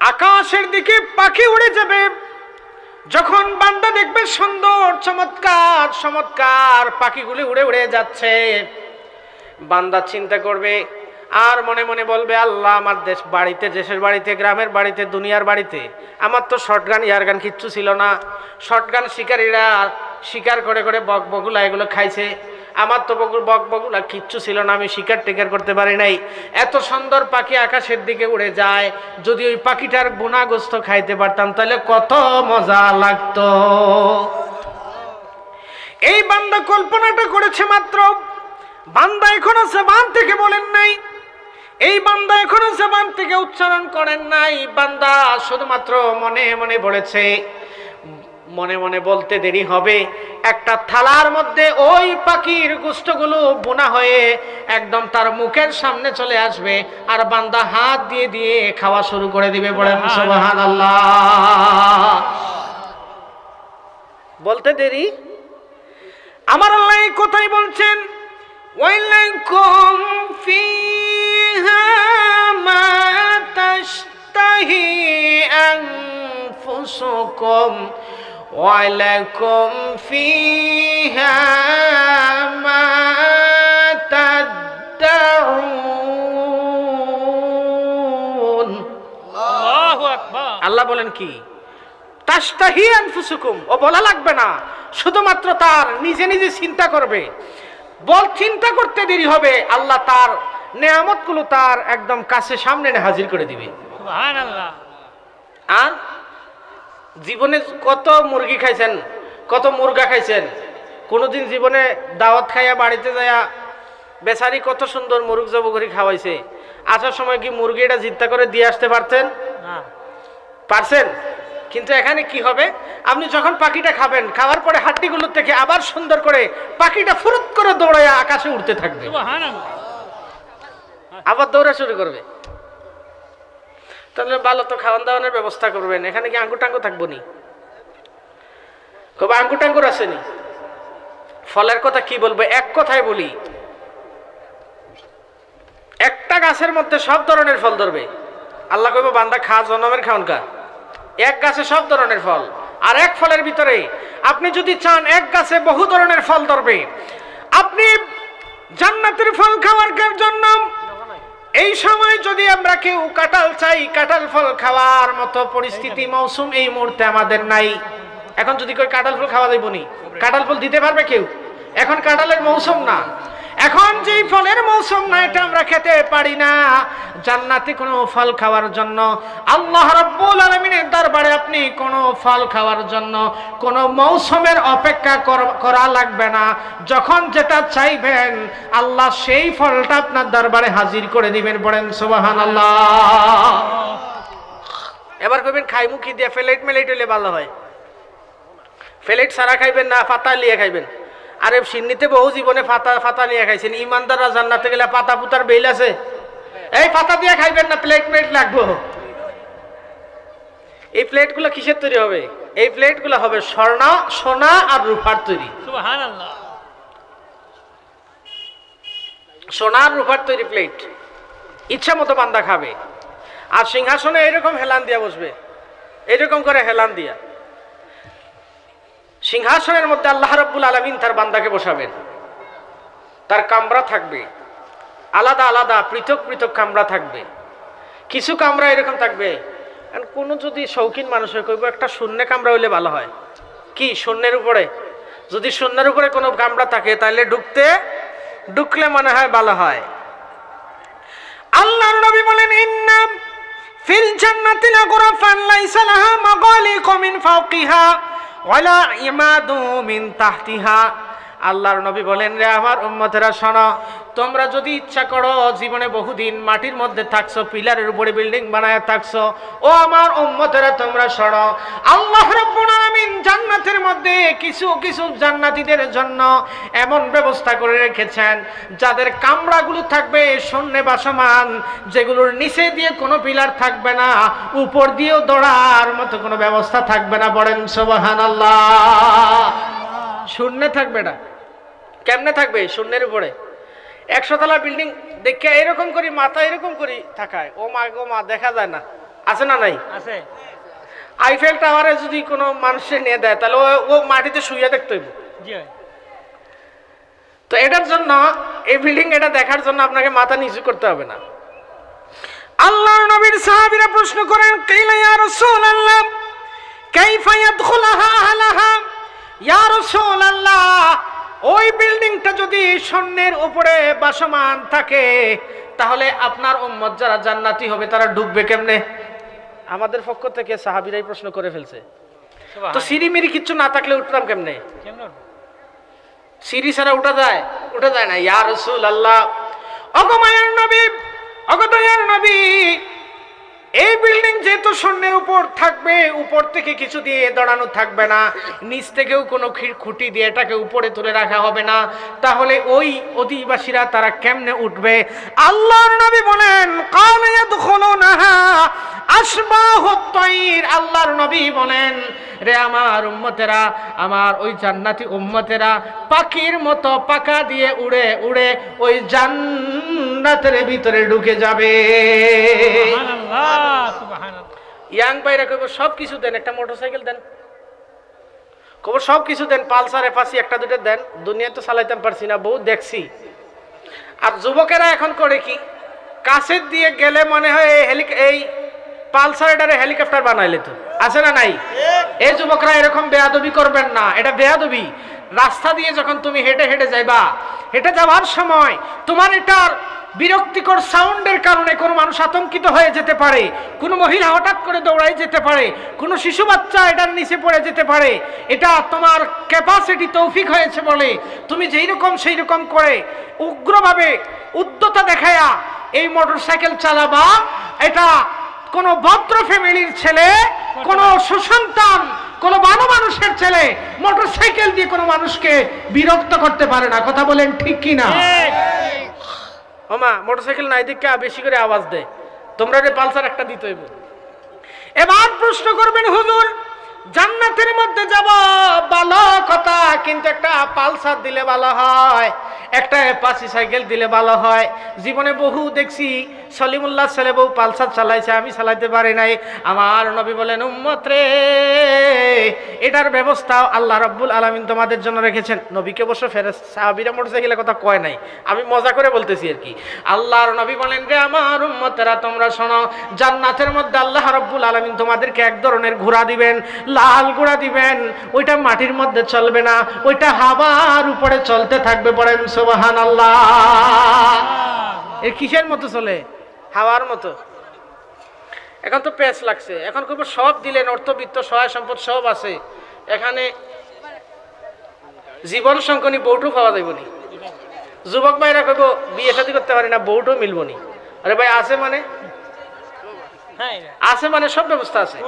আকাশের দিকে পাখি উড়ে যাবে, যখন বান্দা দেখবে সুন্দর চমৎকার চমৎকার পাখিগুলি উড়ে উড়ে যাচ্ছে, বান্দা চিন্তা করবে আর মনে মনে বলবে, আল্লাহ আমার দেশের বাড়িতে, গ্রামের বাড়িতে, দুনিয়ার বাড়িতে আমার তো শর্টগান ইয়ারগান কিচ্ছু ছিল না। শর্টগান শিকারীরা শিকার করে করে বকবগুলা এগুলো খাইছে, আমার তো বকবগুলা কিচ্ছু ছিল না, আমি শিকার টিকার করতে পারি নাই। এত সুন্দর পাখি আকাশের দিকে উড়ে যায়, যদি ওই পাখিটার বোনাগোস্ত খাইতে পারতাম তাহলে কত মজা লাগতো। এই বান্দা কল্পনাটা করেছে মাত্র, বান্দা এখনো জবান থেকে বলেন নাই, এই বান্দা এখনো জবান থেকে উচ্চারণ করেন নাই, বান্দা শুধুমাত্র মনে মনে বলেছে। মনে মনে বলতে দেরি হবে, একটা থালার মধ্যে ওই পাখির গোশতগুলো বোনা হয়ে একদম তার মুখের সামনে চলে আসবে, আর বান্দা হাত দিয়ে দিয়ে খাওয়া শুরু করে দিবে। বলেন সুবহানাল্লাহ। বলতে দেরি, আমার আল্লাহ এই কথাই বলছেন, ওয়ালাকুম ফিহা মা তাশতাহি আনফুসুকুম ওয়ালাকুম ফিহা মা তাদউন। আল্লাহু আকবার। আল্লাহ বলেন কি? তাশতাহি আনফুসুকুম, ও বলা লাগবে না, শুধুমাত্র তার নিজে নিজে চিন্তা করবে। চিন্তা করতে দেরি হবে, আল্লাহ তার নেয়ামতগুলো তার একদম কাছে সামনে এনে হাজির করে দিবে। সুবহানাল্লাহ। আর জীবনে কত মুরগি খাইছেন, কত মুরগা খাইছেন, কোনোদিন জীবনে দাওয়াত খাইয়া বাড়িতে যাইয়া বেচারি কত সুন্দর মুরগ জব করে খাওয়াইছে, আসার সময় কি মুরগিটা জিদ্দা করে দিয়ে আসতে পারতেন? না। পারছেন? কিন্তু এখানে কি হবে, আপনি যখন পাখিটা খাবেন, খাওয়ার পরে হাড্ডিগুলো থেকে আবার সুন্দর করে পাখিটা ফুরুত করে দৌড়াইয়া আকাশে উঠতে থাকবে, সুবহানাল্লাহ। আবার দৌড়া শুরু করবে। তাহলে ভালো তো খাওয়ান দাওয়ানোর ব্যবস্থা করবেন। এখানে কি আঙ্গুর টাঙ্গুর থাকবো নি? খুব আঙ্গুর টাঙ্গুর আসেনি। ফলের কথা কি বলবো, এক কথায় বলি, একটা গাছের মধ্যে সব ধরনের ফল ধরবে। আল্লাহ কইব বান্দা খা, জনমের খাওন খা। এক গাছে সব ধরনের ফল, আর এক ফলের ভিতরে আপনি যদি চান এক গাছে বহু ধরনের ফল ধরবে। আপনি জান্নাতের ফল খাওয়ার জন্য এই সময় যদি আমরা কেউ কাঁঠাল চাই, কাঁঠাল ফল খাওয়ার মতো পরিস্থিতি মৌসুম এই মুহূর্তে আমাদের নাই। এখন যদি কই কাঁঠাল ফল খাওয়া যাইব নি, কাঁঠাল ফল দিতে পারবে কেউ? এখন কাঁঠালের মৌসুম না, এখন যেই ফলের মৌসুম না, এটা আমরা খেতে পারি না। জান্নাতে কোনো ফল খাওয়ার জন্য আল্লাহ রাব্বুল আলামিনের দরবারে আপনি কোনো ফল খাওয়ার জন্য কোনো মৌসুমের অপেক্ষা করা লাগবে না। যখন যেটা চাইবেন আল্লাহ সেই ফলটা আপনার দরবারে হাজির করে দিবেন। বলেন সুবহানাল্লাহ। এবার কইবেন খাইমু কি দিয়ে? প্লেট মেলেট হইলে ভালো হয়। প্লেট সারা খাইবেন না, পাতা লিয়ে খাইবেন? আরে সিন্নিতে বহু জীবনে ফাতা নিয়ে খাইছেন। ইমানদাররা জান্নাতে গেলে পাতা পুতার বেল আছে? এই পাতা দিয়ে খাইবেন না, প্লেট মেট লাগবো। এই প্লেটগুলো কিসের তৈরি হবে? এই প্লেটগুলো হবে সোনা আর রূপার তৈরি। সুবহানাল্লাহ। সোনা আর রূপার তৈরি প্লেট, ইচ্ছা মতো বান্দা খাবে। আর সিংহাসনে এরকম হেলান দিয়া বসবে, এরকম করে হেলান দিয়া সিংহাসনের মধ্যে আল্লাহ রাব্বুল আলামিন তার বান্দাকে বসাবেন। তার কামরা থাকবে আলাদা আলাদা, পৃথক পৃথক কামরা থাকবে। কিছু কামরা এরকম থাকবে, কোন যদি শৌখিন মানুষ হয় কইব একটা শূন্য কামরা হইলে ভালো হয়। কি শূন্যের উপরে? যদি শূন্যের উপরে কোনো কামরা থাকে তাহলে ঢুকলে মনে হয় ভালো হয়। আল্লাহর নবী বলেন, ইন্না ফিল জান্নাতি লাগুরাফান লাইসা লাহা মাগালিকু মিন ফাওকিহা ওয়ালা ইমাদু মিন তাহতিহা। আল্লাহর নবী বলেন, রে আমার উম্মতেরা শোনো, তোমরা যদি ইচ্ছা করো জীবনে বহুদিন মাটির মধ্যে থাকছো, পিলারের উপরে বিল্ডিং বানায় থাকছো, ও আমার উম্মতেরা তোমরা শোনো, আল্লাহ রাব্বুল আলামিন জান্নাতের মধ্যে কিছু কিছু জান্নাতীদের জন্য এমন ব্যবস্থা করে রেখেছেন যাদের কামরাগুলো থাকবে শূন্যে ভাসমান, যেগুলোর নিচে দিয়ে কোনো পিলার থাকবে না, উপর দিয়েও দৌড়ার মতো কোনো ব্যবস্থা থাকবে না। বলেন সুবহানাল্লাহ। শূন্যে থাকবে না। কেমনে থাকবে? শূন্যের উপরে। 100 তলা বিল্ডিং দেখে এরকম করি মাথা এরকম করি থাকায়, ও মা গো মা, দেখা যায় না। আছে না নাই? আছে। আইফেল টাওয়ারে যদি কোনো মানুষের নিয়ে দেয় তাহলে ও মাটিতে শুয়ে দেখতে হইব। জি। তো এটার জন্য এই বিল্ডিং এটা দেখার জন্য আপনাকে মাথা নিচু করতে হবে না। আল্লাহর নবীর সাহাবীরা প্রশ্ন করেন, কিলা ইয়া রাসূলুল্লাহ কাইফা ইয়াদখুলুহা আহলাহা? ইয়া রাসূলুল্লাহ, ওই বিল্ডিংটা যদি শূন্যের উপরে ভাসমান থাকে তাহলে আপনার উম্মত যারা জান্নাতি হবে তারা ঢুকবে কেমনে? আমাদের পক্ষ থেকে সাহাবীরাই প্রশ্ন করে ফেলছে। তো সিঁড়ি কিচ্ছু না থাকলে উঠতাম কেমনে? সিঁড়ি ছাড়া উঠা যায়? উঠা যায় না। ইয়া রাসূলুল্লাহ, ওগো মায়ের নবী, ওগো দয়ার নবী, এই বিল্ডিং যেহেতু শূন্যের উপর থাকবে, উপর থেকে কিছু দিয়ে দাঁড়ানো থাকবে না, নিচ থেকেও কোনো খুঁটি দিয়ে এটাকে উপরে তুলে রাখা হবে না, তাহলে ওই অধিবাসীরা তারা কেমনে উঠবে? আল্লাহর নবী বলেন, কানা ইয়াদখুলুনাহা আশবাহুত তাইর। আল্লাহর নবী বলেন, রে আমার উম্মতেরা, আমার ওই জান্নাতি উম্মতেরা পাখির মতো পাখা দিয়ে উড়ে উড়ে ওই জান্নাতের ভিতরে ঢুকে যাবে। সুবহানাল্লাহ, সুবহানাল্লাহ। ইয়াং ভাইরা কইব সব কিছু দেন, একটা মোটরসাইকেল দেন, কব সব কিছু দেন, পালসার এপাসি একটা দুটো দেন, দুনিয়া তো চালাইতে পারছি না, বহু দেখছি। আর যুবকেরা এখন করে কি, কাছের দিয়ে গেলে মনে হয় এই পালসার এটারে হেলিকপ্টার বানাইলে তো আছে না নাই? এই যুবকরা এরকম বেয়াদবি করবেন না, এটা বেয়াদবি। রাস্তা দিয়ে যখন তুমি হেঁটে হেঁটে যাইবা, হেঁটে যাওয়ার সময় তোমার এটার বিরক্তিকর সাউন্ডের কারণে কোনো মানুষ আতঙ্কিত হয়ে যেতে পারে, কোনো মহিলা হঠাৎ করে দৌড়াই যেতে পারে, কোনো শিশু বাচ্চা এটার নিচে পড়ে যেতে পারে। এটা তোমার ক্যাপাসিটি তৌফিক হয়েছে বলে তুমি যেই রকম সেই রকম করে উগ্রভাবে উদ্যতা দেখায়া এই মোটরসাইকেল চালাবা। এটা কোনো ভদ্র ফ্যামিলির ছেলে, কোনো সুসন্তান, কোনো ভালো মানুষের ছেলে মোটরসাইকেল দিয়ে কোনো মানুষকে বিরক্ত করতে পারে না। কথা বলেন ঠিক কি না? ওমা মোটরসাইকেল নাই দিকে বেশি করে আওয়াজ দেয়, তোমরা রে পালসার একটা দিতে হইব। এবার প্রশ্ন করবেন, হুজুর জান্নাতের মধ্যে যাব ভালো কথা, কিন্তু একটা পালসার দিলে ভালো হয়, একটা অ্যাপাচি সাইকেল দিলে ভালো হয়। জীবনে বহু দেখছি সলিমুল্লাহ ছেলে বউ পালসার চালাইছে, আমি চালাইতে পারি নাই। আমার নবী বলেন, উম্মত রে এটার ব্যবস্থা আল্লাহ রাব্বুল আলামিন তোমাদের জন্য রেখেছেন। নবীকে অবশ্য ফেরেশতা সাহাবীরা মোটরসাইকেলের কথা কয় নাই, আমি মজা করে বলতেছি আর কি। আল্লাহর নবী বলেন, রে আমার উম্মতেরা তোমরা শোনো, জান্নাতের মধ্যে আল্লাহ রাব্বুল আলামিন তোমাদেরকে এক ধরনের ঘোড়া দিবেন, লাল ঘোড়া দিবেন। ওইটা মাটির মধ্যে চলবে না, ওইটা হাওয়ার উপরে চলতে থাকবে। পড়েন সুবহানাল্লাহ। এর কিসের মতো চলে? হাওয়ার মতো। এখন তো পেঁচ লাগছে, এখন কইব সব দিলেন, অর্থবিত্ত সহায় সম্পদ সব আছে, এখানে জীবন সংকনি বউটো পাওয়া যাইব নি? যুবক ভাইরা কইব বিয়ে শাদী করতে পারি না, বউটো মিলব নি। আরে ভাই আছে মানে, আছে মানে সব ব্যবস্থা আছে।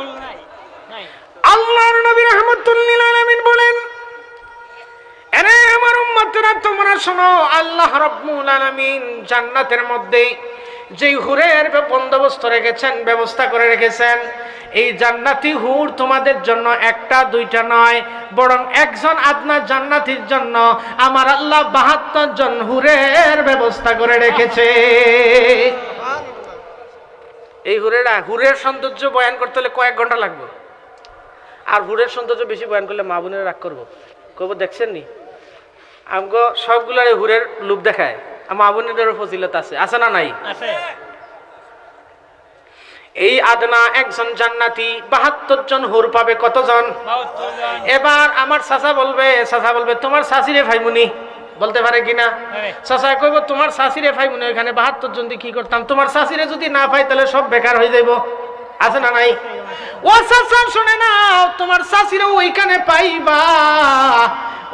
আল্লাহর নবী রাহমাতুল লিল আলামিন বলেন, আরে আমার উম্মতরা তোমরা শোনো, আল্লাহ রাব্বুল আলামিন জান্নাতের মধ্যে যে হুরের বন্দোবস্ত রেখেছেন, ব্যবস্থা করে রেখেছেন, এই জান্নাতি হুর তোমাদের জন্য একটা দুইটা নয়, বরং একজন আদনা জান্নাতির জন্য আমার আল্লাহ ৭২ জন হুরের ব্যবস্থা করে রেখেছে। এই হুরের সৌন্দর্য বয়ান করতে হলে কয়েক ঘন্টা লাগবে, আর হুরের সৌন্দর্য বেশি বয়ান করলে মা বোনেরা রাগ করবো, কব দেখছেন নি আমগো সবগুলার হুরের লুপ দেখায়, মা বোনেদেরও ফজিলত আছে, আছে না নাই? এই আদনা একজন জান্নাতি ৭২ জন হুর পাবে। কতজন? এবার আমার চাচা বলবে তোমার শাশিরে ভাইমুনি, বলতে পারে কিনা? চাচা কইব তোমার শাশিরে ভাইমুনি ওইখানে ৭২ জন দিয়ে কি করতাম, তোমার শাশিরে যদি না পাই তাহলে সব বেকার হয়ে যাইব, আছে না নাই? ও চাচা শুনে না, তোমার শাশিরে ওইখানে পাইবা,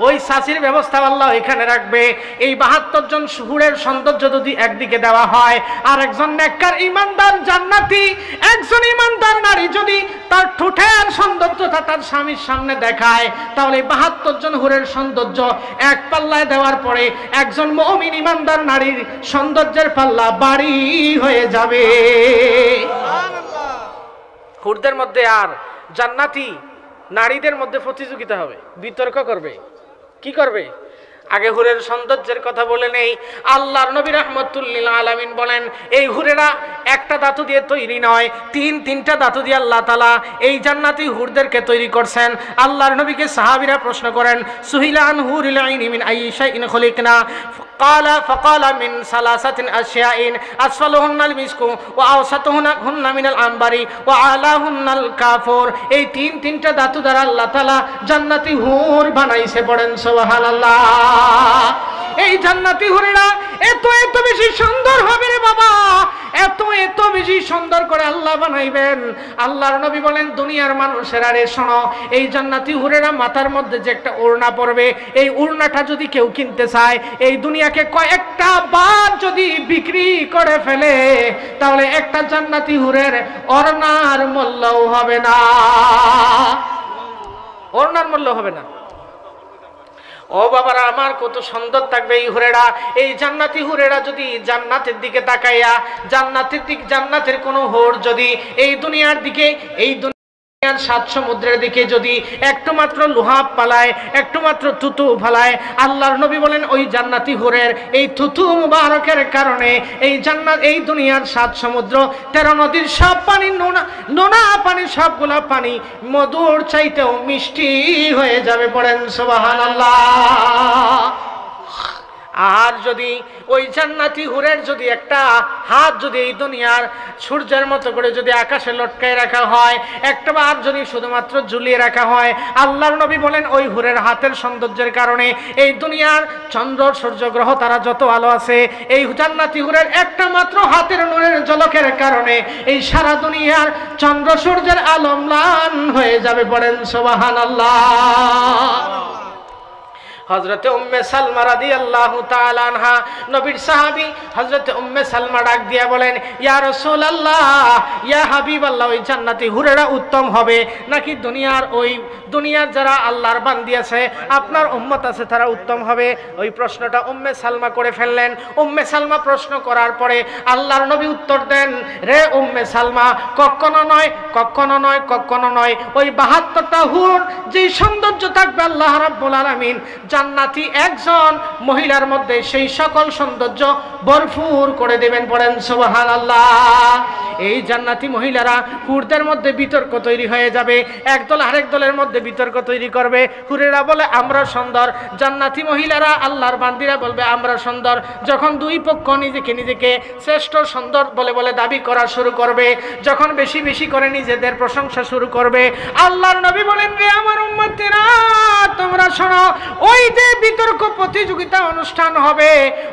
ওই শাশির ব্যবস্থা আল্লাহ এখানে রাখবে। এই ৭২ জন হুরের সৌন্দর্য যদি একদিকে দেওয়া হয়, আর একজন নেককার ইমানদার জান্নাতি, একজন ইমানদার নারী যদি তার ঠোঁটের সৌন্দর্যটা তার স্বামীর সামনে দেখায়, তাহলে ৭২ জন হুরের সৌন্দর্য এক পাল্লায় দেওয়ার পরে একজন মুমিন ইমানদার নারীর সৌন্দর্যের পাল্লা বাড়ি হয়ে যাবে। হুরদের মধ্যে আর জান্নাতি নারীদের মধ্যে প্রতিযোগিতা হবে, বিতর্ক করবে। কি করবে? আগে হুরের সৌন্দর্যের কথা বলে নেই। আল্লাহর নবী রাহমাতুল লিল আলামিন বলেন, এই হুরেরা একটা ধাতু দিয়ে তৈরি নয়, তিনটা ধাতু দিয়ে আল্লাহ তাআলা এই জান্নাতি হুরদেরকে তৈরি করছেন। আল্লাহর নবীকে সাহাবীরা প্রশ্ন করেন, সুহিলান হুরিল আইনি মিন আইয়ি শাইইন খলিকনা, فقال من ثلاثة أشياء أسفلهن المسك وأوسطهن من العنبر وأعلاهن الكافور। এই তিনটা ধাতু দ্বারা আল্লাহ তাআলা জান্নাতি হুর বানাইছে। পড়েন সুবহানাল্লাহ। এই জান্নাতি হুরেরা এত বেশি সুন্দর হবে রে বাবা, এত বেশি সুন্দর করে আল্লাহ বানাইবেন। আল্লাহর নবী বলেন, দুনিয়ার মানুষেরা রে শোনো, এই জান্নাতি হুরেরা মাথার মধ্যে যে একটা ওড়না পরবে, এই ওড়নাটা যদি কেউ কিনতে চায়, এই দুনিয়াকে কয়েকটা বার যদি বিক্রি করে ফেলে, তাহলে একটা জান্নাতি হুরের ওড়নার মূল্যও হবে না, ওড়নার মূল্য হবে না। ও বাবারা আমার, কত সুন্দর থাকবে এই হুরেরা। এই জান্নাতি হুরেরা যদি জান্নাতের দিকে তাকাইয়া, জান্নাতের কোন হুর যদি এই দুনিয়ার দিকে, এই দুনিয়ার ৭ সমুদ্রের দিকে যদি একটু মাত্র লোহা পালায়, একটু মাত্র থুতু ফালায়, আল্লাহর নবী বলেন ওই জান্নাতি হুরের এই থুতু মুবারকের কারণে এই জান্নাত, এই দুনিয়ার ৭ সমুদ্র ১৩ নদীর সব পানি, নোনা পানি, সবগুলা পানি মধুর চাইতেও মিষ্টি হয়ে যাবে। পড়েন সুবহানাল্লাহ। আর যদি ওই জান্নাতি হুরের যদি একটা হাত যদি এই দুনিয়ার সূর্যের মতো করে যদি আকাশে লটকায় রাখা হয়, একটা বার যদি শুধুমাত্র ঝুলিয়ে রাখা হয়, আল্লাহর নবী বলেন ওই হুরের হাতের সৌন্দর্যের কারণে এই দুনিয়ার চন্দ্র সূর্য গ্রহ তারা যত আলো আছে, এই জান্নাতি হুরের একটা মাত্র হাতের নূরের ঝলকের কারণে এই সারা দুনিয়ার চন্দ্র সূর্যের আলো ম্লান হয়ে যাবে। পড়েন সুবহানাল্লাহ। হযরতে উম্মে সালমা রাদিয়াল্লাহু তাআলা আনহা নবীর সাহাবী হযরতে উম্মে সালমা ডাক দিয়া বলেন, ইয়া রাসূলুল্লাহ, ইয়া হাবিবাল্লাহ, ওই জান্নাতি হুরেরা উত্তম হবে নাকি দুনিয়ার যারা আল্লাহর বান্দি আছে, আপনার উম্মত আছে, তারা উত্তম হবে? ওই প্রশ্নটা উম্মে সালমা করে ফেললেন। উম্মে সালমা প্রশ্ন করার পরে আল্লাহর নবী উত্তর দেন, রে উম্মে সালমা, কখনো নয়, কখনো নয়, কখনো নয়, ওই 72টা হুর যেই সৌন্দর্য থাকবে আল্লাহ রাব্বুল আলামিন জান্নাতি একজন মহিলার মধ্যে সেই সকল সৌন্দর্য ভরপুর করে দেবেন। পড়েন সুবহানাল্লাহ। এই জান্নাতি মহিলারা হুরদের মধ্যে বিতর্ক তৈরি হয়ে যাবে, একদল আরেক দলের মধ্যে বিতর্ক তৈরি করবে। হুরেরা বলে আমরা সুন্দর, জান্নাতি মহিলারা আল্লাহর বান্দিরা বলবে আমরা সুন্দর। যখন দুই পক্ষ নিজেকে শ্রেষ্ঠ সুন্দর বলে দাবি করা শুরু করবে, যখন বেশি বেশি করে নিজেদের প্রশংসা শুরু করবে, আল্লাহর নবী বলেন, রে আমার উম্মতেরা, তোমরা শোনো, ওই যে বিতর্ক প্রতিযোগিতা অনুষ্ঠান হবে,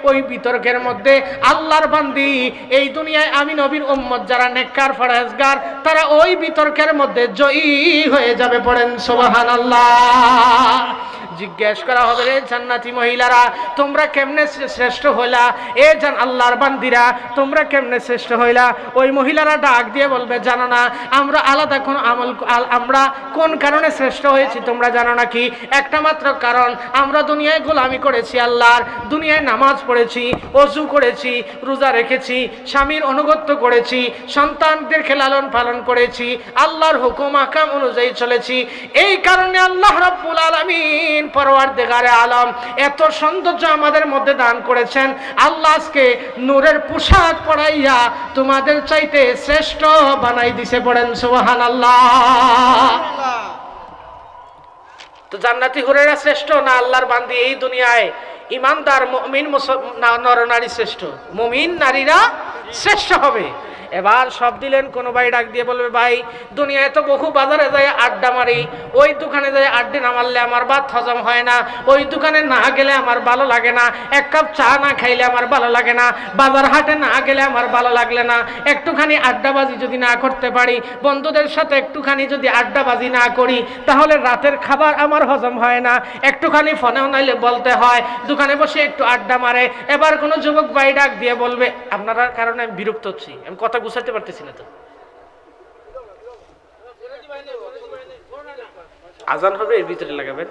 ওই বিতর্কের মধ্যে আল্লাহর বান্দি এই দুনিয়ায় আমি নবীর উম্মত যারা নেককার ফরহেজগার, তারা ওই বিতর্কের মধ্যে জয়ী হয়ে যাবে। পড়েন সুবহানাল্লাহ। জিজ্ঞেস করা হবে, রে জান্নাতি মহিলারা, তোমরা কেমনে শ্রেষ্ঠ হইলা? এ জান আল্লাহর বান্দিরা, তোমরা কেমনে শ্রেষ্ঠ হইলা? ওই মহিলারা ডাক দিয়ে বলবে, জানো না আমরা আলাদা কোন আমল, আমরা কোন কারণে শ্রেষ্ঠ হয়েছি তোমরা জানো নাকি? একটা মাত্র কারণ, আমরা দুনিয়ায় গোলামি করেছি আল্লাহর, দুনিয়ায় নামাজ পড়েছি, ওযু করেছি, রোজা রেখেছি, স্বামীর অনুগত্য করেছি, সন্তানদেরকে লালন পালন করেছি, আল্লাহর হুকুম আহকাম অনুযায়ী চলেছি। এই কারণে আল্লাহ রাব্বুল আলামিন পরওয়ারদিগারে আলম এত সৌন্দর্য আমাদের মধ্যে দান করেছেন। আল্লাহ আজকে নূরের পোশাক পরাইয়া তোমাদের চাইতে শ্রেষ্ঠ বানাই দিছে। পড়েন সুবহানাল্লাহ। তো জান্নাতি হুরেরা শ্রেষ্ঠ না আল্লাহর বান্দি? এই দুনিয়ায় ইমানদার মুমিন নরনারী শ্রেষ্ঠ, মুমিন নারীরা শ্রেষ্ঠ হবে। এবার সব দিলেন, কোনো ভাই ডাক দিয়ে বলবে, ভাই দুনিয়ায় তো বহু বাজারে যায় আড্ডা মারি, ওই দোকানে যায় আড্ডা না মারলে আমার ভাত হজম হয় না, ওই দোকানে না গেলে আমার ভালো লাগে না, এক কাপ চা না খাইলে আমার ভালো লাগে না, বাজার হাটে না গেলে আমার ভালো লাগলে না, একটুখানি আড্ডাবাজি যদি না করতে পারি, বন্ধুদের সাথে একটুখানি যদি আড্ডাবাজি না করি, তাহলে রাতের খাবার আমার হজম হয় না, একটুখানি ফোনেও নাইলে বলতে হয়, দোকানে বসে একটু আড্ডা মারে। এবার কোনো যুবক ভাই ডাক দিয়ে বলবে, আপনারা কারণে আমি বিরক্ত হচ্ছি, আমি কথা গুছাতে পারতেছি না। তো আজান হবে, এর ভিতরে লাগাবেন।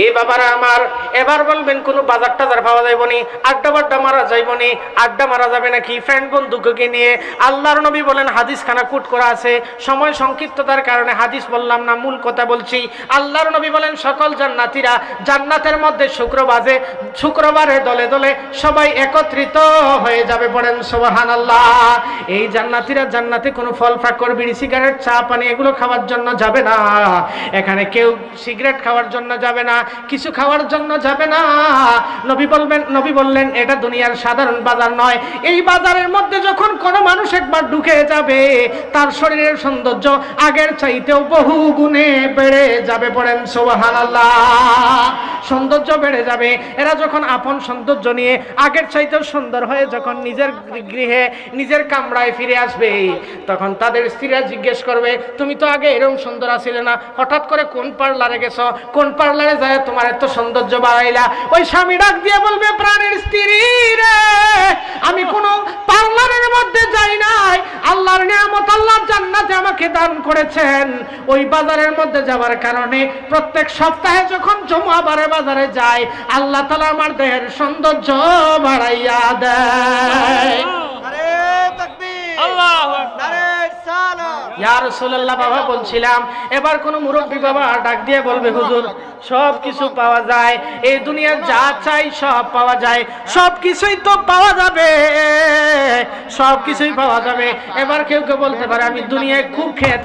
এই বাবারা আমার, এবার বলবেন কোন বাজার টাজার পাওয়া যাইব নি, আড্ডা বাড্ডা মারা যাইব নি? আড্ডা মারা যাবে নাকি ফ্রেন্ড বন্ধুকে নিয়ে? আল্লাহর নবী বলেন, হাদিস খানা কুট করা আছে, সময় সংক্ষিপ্ততার কারণে হাদিস বললাম না, মূল কথা বলছি। আল্লাহর নবী বলেন, সকল জান্নাতীরা জান্নাতের মধ্যে শুক্রবারে দলে দলে সবাই একত্রিত হয়ে যাবে। পড়েন সুবহানাল্লাহ। এই জান্নাতীরা জান্নাতে কোনো ফল ফাকর, বিড়ি, সিগারেট, চা পানি এগুলো খাওয়ার জন্য যাবে না। এখানে কেউ সিগারেট খাওয়ার জন্য যাবে না, কিছু খাওয়ার জন্য যাবে না। নবী বললেন, এটা দুনিয়ার সাধারণ বাজার নয়। এই বাজারের মধ্যে যখন কোনো মানুষ একবার ঢুকে যাবে, তার শরীরের সৌন্দর্য আগের চাইতেও বহু গুণে বেড়ে যাবে। পড়েন সুবহানাল্লাহ। সৌন্দর্য বেড়ে যাবে। এরা যখন আপন সৌন্দর্য নিয়ে আগের চাইতেও সুন্দর হয়ে যখন নিজের গৃহে নিজের কামরায় ফিরে আসবে, তখন তাদের স্ত্রীরা জিজ্ঞেস করবে, তুমি তো আগে এরকম সুন্দর আছিলে না, হঠাৎ করে কোন পার্লারে গেছো, কোন পার্লারে যায় তোমার এত সৌন্দর্য বাড়াইলা? ওই স্বামী ডাক দিয়ে বলবে, প্রাণের স্ত্রী রে, আমি কোন পার্লারের মধ্যে যাই নাই, আল্লাহর নিয়ামত, আল্লাহর জান্নাতে আমাকে দান করেছেন। ওই বাজারের মধ্যে যাওয়ার কারণে প্রত্যেক সপ্তাহে যখন জুমাবারে বাজারে যায়, আল্লাহ তাআলা আমার দেহের সৌন্দর্য বাড়াইয়া দেয়। ইয়া রাসূলুল্লাহ, বাবা বলছিলাম, এবার কোন মুরব্বী বাবা ডাক দিয়ে বলবে, হুজুর সব কিছু পাওয়া যায়, এই দুনিয়ার যা চাই সব পাওয়া যায়, সব কিছুই তো পাওয়া যাবে, সব কিছুই পাওয়া যাবে। এবার কেউ কেউ বলতে পারে আমি দুনিয়ায় খুব ক্ষেত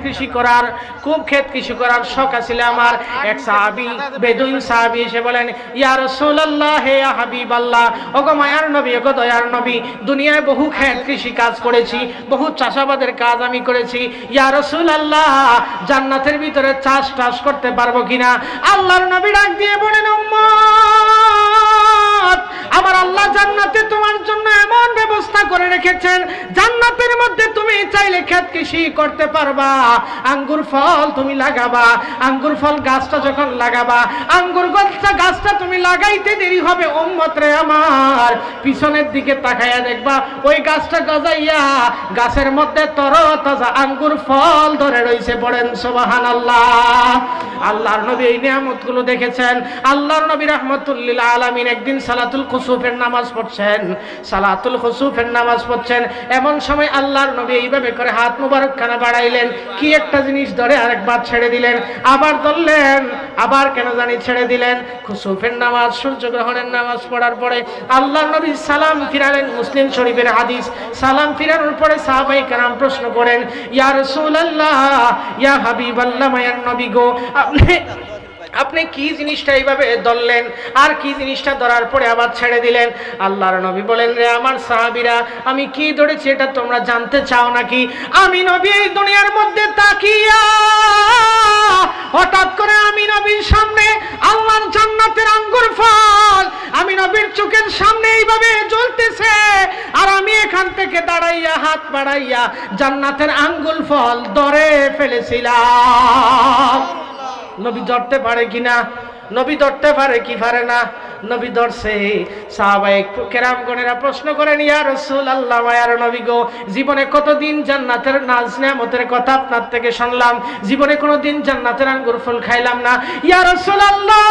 কৃষি করার শখ আছিল আমার। এক সাহাবী, বেদুইন সাহাবী এসে বলেন, ইয়া রাসূলুল্লাহ, হে হাবিবাল্লাহ, ওগো মায়ার নবী, ওগো দয়ার নবী, দুনিয়ায় বহু ক্ষেত কৃষি কাজ করেছি, বহু চাষাবাদের কাজ আমি করেছি, ইয়া রাসূলুল্লাহ, জান্নাতের ভিতরে চাষ টাস করতে পারবো কিনা? আল্লাহর নবী ডাক দিয়ে বলেন, উম্মত, আমার আল্লাহ জান্নাতে তোমার জন্য এমন ব্যবস্থা করে রেখেছেন, জান্নাতের মধ্যে তুমি চাইলে ক্ষেত কৃষি করতে পারবা, আঙ্গুর ফল তুমি লাগাবা, আঙ্গুর ফল গাছটা যখন লাগাবা, আঙ্গুর গাছটা তুমি লাগাইতে দেরি হবে উম্মত রে আমার, পিছনের দিকে তাকাইয়া দেখবা ওই গাছটা গজাইয়া গাছের মধ্যে তরতাজা আঙ্গুর ফল ধরে রইছে। পড়েন সুবহানাল্লাহ। আল্লাহর নবী এই নিয়ামতগুলো দেখেছেন। আল্লাহর নবী রাহমাতুল্লিল আলামিন একদিন সালাতুল খুসুফের নামাজ পড়ছেন, এমন সময় আল্লাহর নবী এইভাবে করে হাত মুবারক খানা বাড়াইলেন, কি একটা জিনিস ধরে আরেকবার ছেড়ে দিলেন, আবার ধরলেন, আবার কেন জানি ছেড়ে দিলেন। খুসুফের নামাজ, সূর্যগ্রহণের নামাজ পড়ার পরে আল্লাহর নবী সালাম ফিরালেন। মুসলিম শরীফের হাদিস। সালাম ফিরানোর পরে সাহাবায়ে কেরাম প্রশ্ন করেন, ইয়া রাসূলুল্লাহ, ইয়া হাবিবাল্লাহ, মায়ার নবী গো, আপনি কি জিনিসটা এইভাবে ধরলেন, আর কি জিনিসটা ধরার পরে আবার ছেড়ে দিলেন? আল্লাহর নবী বলেন, রে আমার সাহাবীরা, আমি কি ধরেছি এটা তোমরা জানতে চাও নাকি? আমি নবী এই দুনিয়ার মধ্যে তাকিয়া হঠাৎ করে আমি নবীর সামনে আল্লাহর জান্নাতের আঙ্গুর ফল আমি নবীর চোখের সামনে এইভাবে জ্বলতেছে, আর আমি এখান থেকে দাঁড়াইয়া হাত বাড়াইয়া জান্নাতের আঙ্গুর ফল ধরে ফেলেছিলাম। নবী ধরতে পারে কিনা? নবী ধরতে পারে কি পারে না? নবী ধরছে। সাহাবায়ে কেরামগণেরা প্রশ্ন করেন, ইয়া রাসূলুল্লাহ, মায়ার নবী গো, জীবনে কতদিন জান্নাতের নাজ নেয়ামতের কথা আপনার থেকে শুনলাম, জীবনে কোনোদিন জান্নাতের আঙ্গুর ফল খাইলাম না। ইয়া রাসূলুল্লাহ,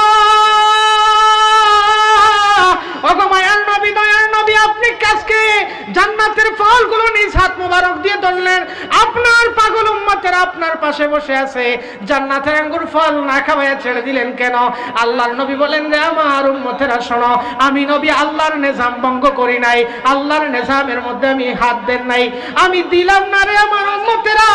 ওগো মায়ার নবী, দয়ার নবী, আপনি কাজকে জান্নাতের ফলগুলো নিজ হাত মোবারক দিয়ে ধরলেন, আপনার পাগল উম্মতেরা আপনার পাশে বসে আছে, জান্নাতের আঙ্গুর ফল না খাওয়াইয়া ছেড়ে দিলেন কেন? আল্লাহর নবী বলেন, রে আমার উম্মতেরা শোনো, আমি নবী আল্লাহর নিজাম ভঙ্গ করি নাই, আল্লাহর নিজামের মধ্যে আমি হাত দেন নাই, আমি দিলাম না রে আমার উম্মতেরা,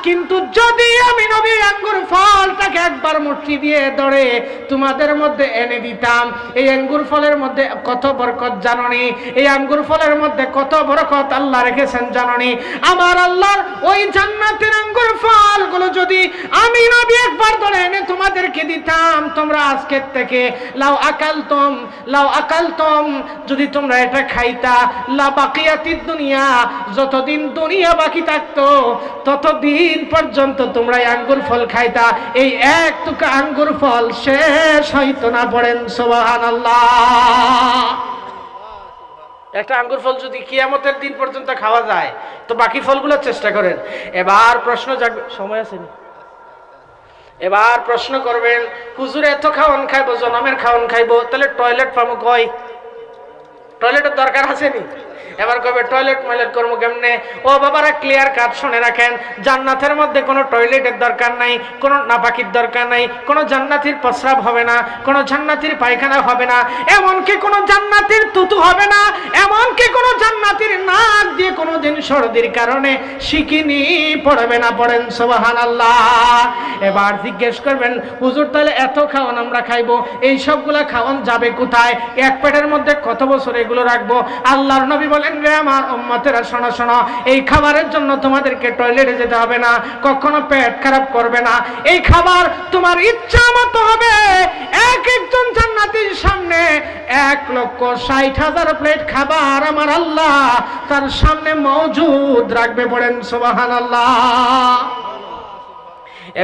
কিন্তু যদি আমি নবী আঙ্গুর ফলটাকে একবার মুঠি দিয়ে ধরে তোমাদের মধ্যে এনে দিতাম, এই আঙ্গুর ফলের মধ্যে কত বরকত জাননি, এই আঙ্গুর ফলের মধ্যে কত বরকত আল্লাহ রেখেছেন জাননি। আমার আল্লাহর ওই জান্নাতের আঙ্গুর ফলগুলো যদি আমি নবী একবার ধরে এনে তোমাদেরকে দিতাম, তোমরা আজকের থেকে লাউ আকালতম, যদি তোমরা এটা খাইতা, লা বাকিয়াতিদ দুনিয়া, যতদিন দুনিয়া বাকি থাকতো ততদিন পর্যন্ত তোমরা এই আঙ্গুর ফল খাইতা, এই এক টুকরা আঙ্গুর ফল শেষ হইতো না। পড়েন সুবহানাল্লাহ। একটা আঙ্গুর ফল যদি কিয়ামতের দিন পর্যন্ত খাওয়া যায়, তো বাকি ফলগুলো চেষ্টা করেন। এবার প্রশ্ন জাগবে, সময় আছে না? এবার প্রশ্ন করবেন, হুজুর এত খাওয়ান খাইবো, জনমের খাওয়ান খাইবো, তাহলে টয়লেট পাবো কই? টয়লেটের দরকার আছে নি? এবার কবে টয়লেট ময়লেট করবো কেমনে? ও বাবারা, ক্লিয়ার কাট শুনে রাখেন, জান্নাতের মধ্যে কোনো টয়লেটের দরকার নাই, কোনো নাপাকির দরকার নাই, কোনো জান্নাতির প্রস্রাব হবে না, কোনো জান্নাতির পায়খানা হবে না, এমনকি কোনো জান্নাতির তুতু হবে না, এমনকি কোনো জান্নাতির নাক দিয়ে কোনো দিন সর্দির কারণে শিকিনি পড়বে না। পড়েন সুবহানাল্লাহ। এবার জিজ্ঞেস করবেন, হুজুর তাহলে এত খাওয়ান আমরা খাইবো, এই সবগুলা খাওয়ান যাবে কোথায়? এক পেটের মধ্যে কত বছর এগুলো রাখবো? আল্লাহর নবী বলেন, রে আমার উম্মতেরা শোনো শোনো, এই খাবারের জন্য তোমাদেরকে টয়লেটে যেতে হবে না, কখনো পেট খারাপ করবে না, এই খাবার তোমার ইচ্ছা মতো হবে। একজন জান্নাতীর সামনে 1,60,000 প্লেট খাবার আমার আল্লাহ তার সামনে মওজুদ রাখবে। পড়েন সুবহানাল্লাহ।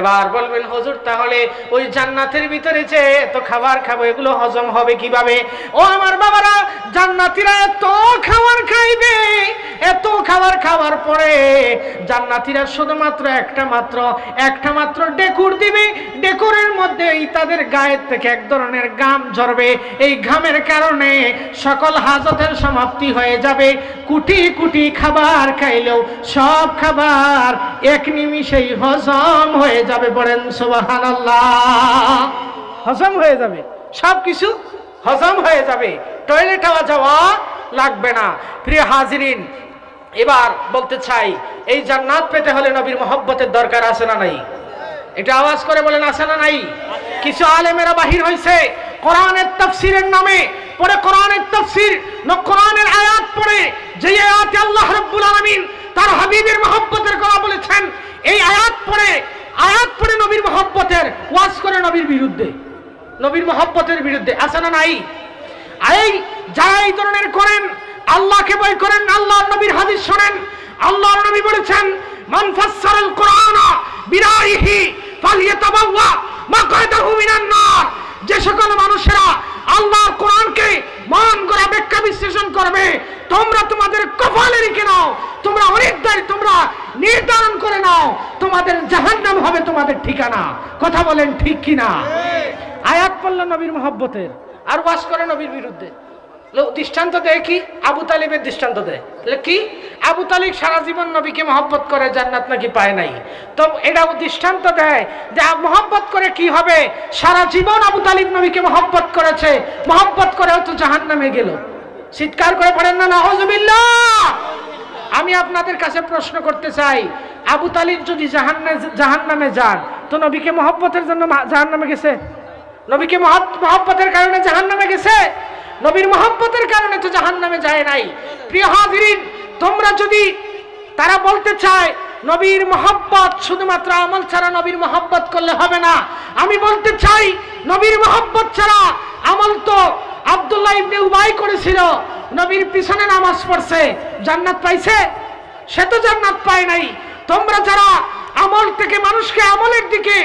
এবার বলবেন, হুজুর তাহলে ওই জান্নাতের ভিতরে যে এত খাবার খাবো, এগুলো হজম হবে কিভাবে? ও আমার বাবারা, জান্নাতীরা এত খাবার খাইবে, এত খাবার খাওয়ার পরে জান্নাতীরা শুধুমাত্র একটা মাত্র ডেকুর দিবে, ডেকুরের মধ্যেই তাদের গায়ের থেকে এক ধরনের ঘাম ঝরবে, এই ঘামের কারণে সকল হাজতের সমাপ্তি হয়ে যাবে। কোটি কোটি খাবার খাইলেও সব খাবার এক নিমিষেই হজম হয়ে যাবে। পড়েন সুবহানাল্লাহ। হজম হয়ে যাবে, সব কিছু হজম হয়ে যাবে, টয়লেট যাওয়া লাগবে না। প্রিয় হাজিরিন, এবার বলতে চাই, এই জান্নাত পেতে হলে নবীর মহব্বতের দরকার আছে না নাই? এটা আওয়াজ করে বলেন, আছে না নাই? কিছু আলেমেরা বাহির হয়েছে কোরআনের তাফসীরের নামে, পরে কোরআনের তাফসীর কোরআনের আয়াত পড়ে, যে আয়াতে আল্লাহ রাব্বুল আলামিন তার হাবিবের মহব্বতের কথা বলেছেন, এই আয়াত পড়ে নবীর মহব্বতের ওয়াজ করে নবীর বিরুদ্ধে, নবীর মহব্বতের বিরুদ্ধে। আছে না নাই? এই যারা এই ধরনের করেন, আল্লাহকে ভয় করেন, আল্লাহর নবীর হাদিস শোনেন। আল্লাহর নবী বলেছেন, মান ফাসসারাল কুরআনা বিরাইহি ফালইয়াতাবাওয়া মাকআদাহু মিনান নার। যে সকল মানুষেরা আল্লাহর কোরআনকে মন গড়া ব্যাখ্যা বিশ্লেষণ করবে, তোমরা তোমাদের কপালে লিখে নাও, তোমরা তোমরা নির্ধারণ করে নাও, তোমাদের জাহান্নাম হবে তোমাদের ঠিকানা। কথা বলেন ঠিক কিনা? আয়াত পড়লো নবীর মহব্বতের, আর ওয়াজ করে নবীর বিরুদ্ধে। দৃষ্টান্ত দেয় কি? আবু তালিবের দৃষ্টান্ত দেয়। কি? আবু তালিব সারা জীবন নবীকে মহব্বত করে, জান্নাত নাকি পায় নাই। তো এটা দৃষ্টান্ত দেয় যে মহব্বত করে কি হবে, সারা জীবন আবু তালিব নবীকে মহব্বত করেছে, মহব্বত করে তো জাহান্নামে গেল। চিৎকার করে পড়েন না নাউযুবিল্লাহ। আমি আপনাদের কাছে প্রশ্ন করতে চাই, আবু তালিব যদি জাহান্নামে যান, তো নবীকে মহব্বতের জন্য জাহান্নামে গেছে? নবীকে মহব্বতের কারণে জাহান্নামে গেছে? নবীর মহব্বতের কারণে তো জাহান্নামে যায় নাই। প্রিয় হাজিরিন, তোমরা যদি, তারা বলতে চায় নবীর মহব্বত শুধুমাত্র আমল ছাড়া নবীর মহব্বত করলে হবে না, আমি বলতে চাই নবীর মহব্বত ছাড়া আমল তো আব্দুল্লাহ ইবনে উবাই করেছিল, নবীর পিছনে নামাজ পড়ছে, জান্নাত পাইছে? সে তো জান্নাত পায় নাই। তোমরা যারা আমল থেকে মানুষকে আমলের দিকে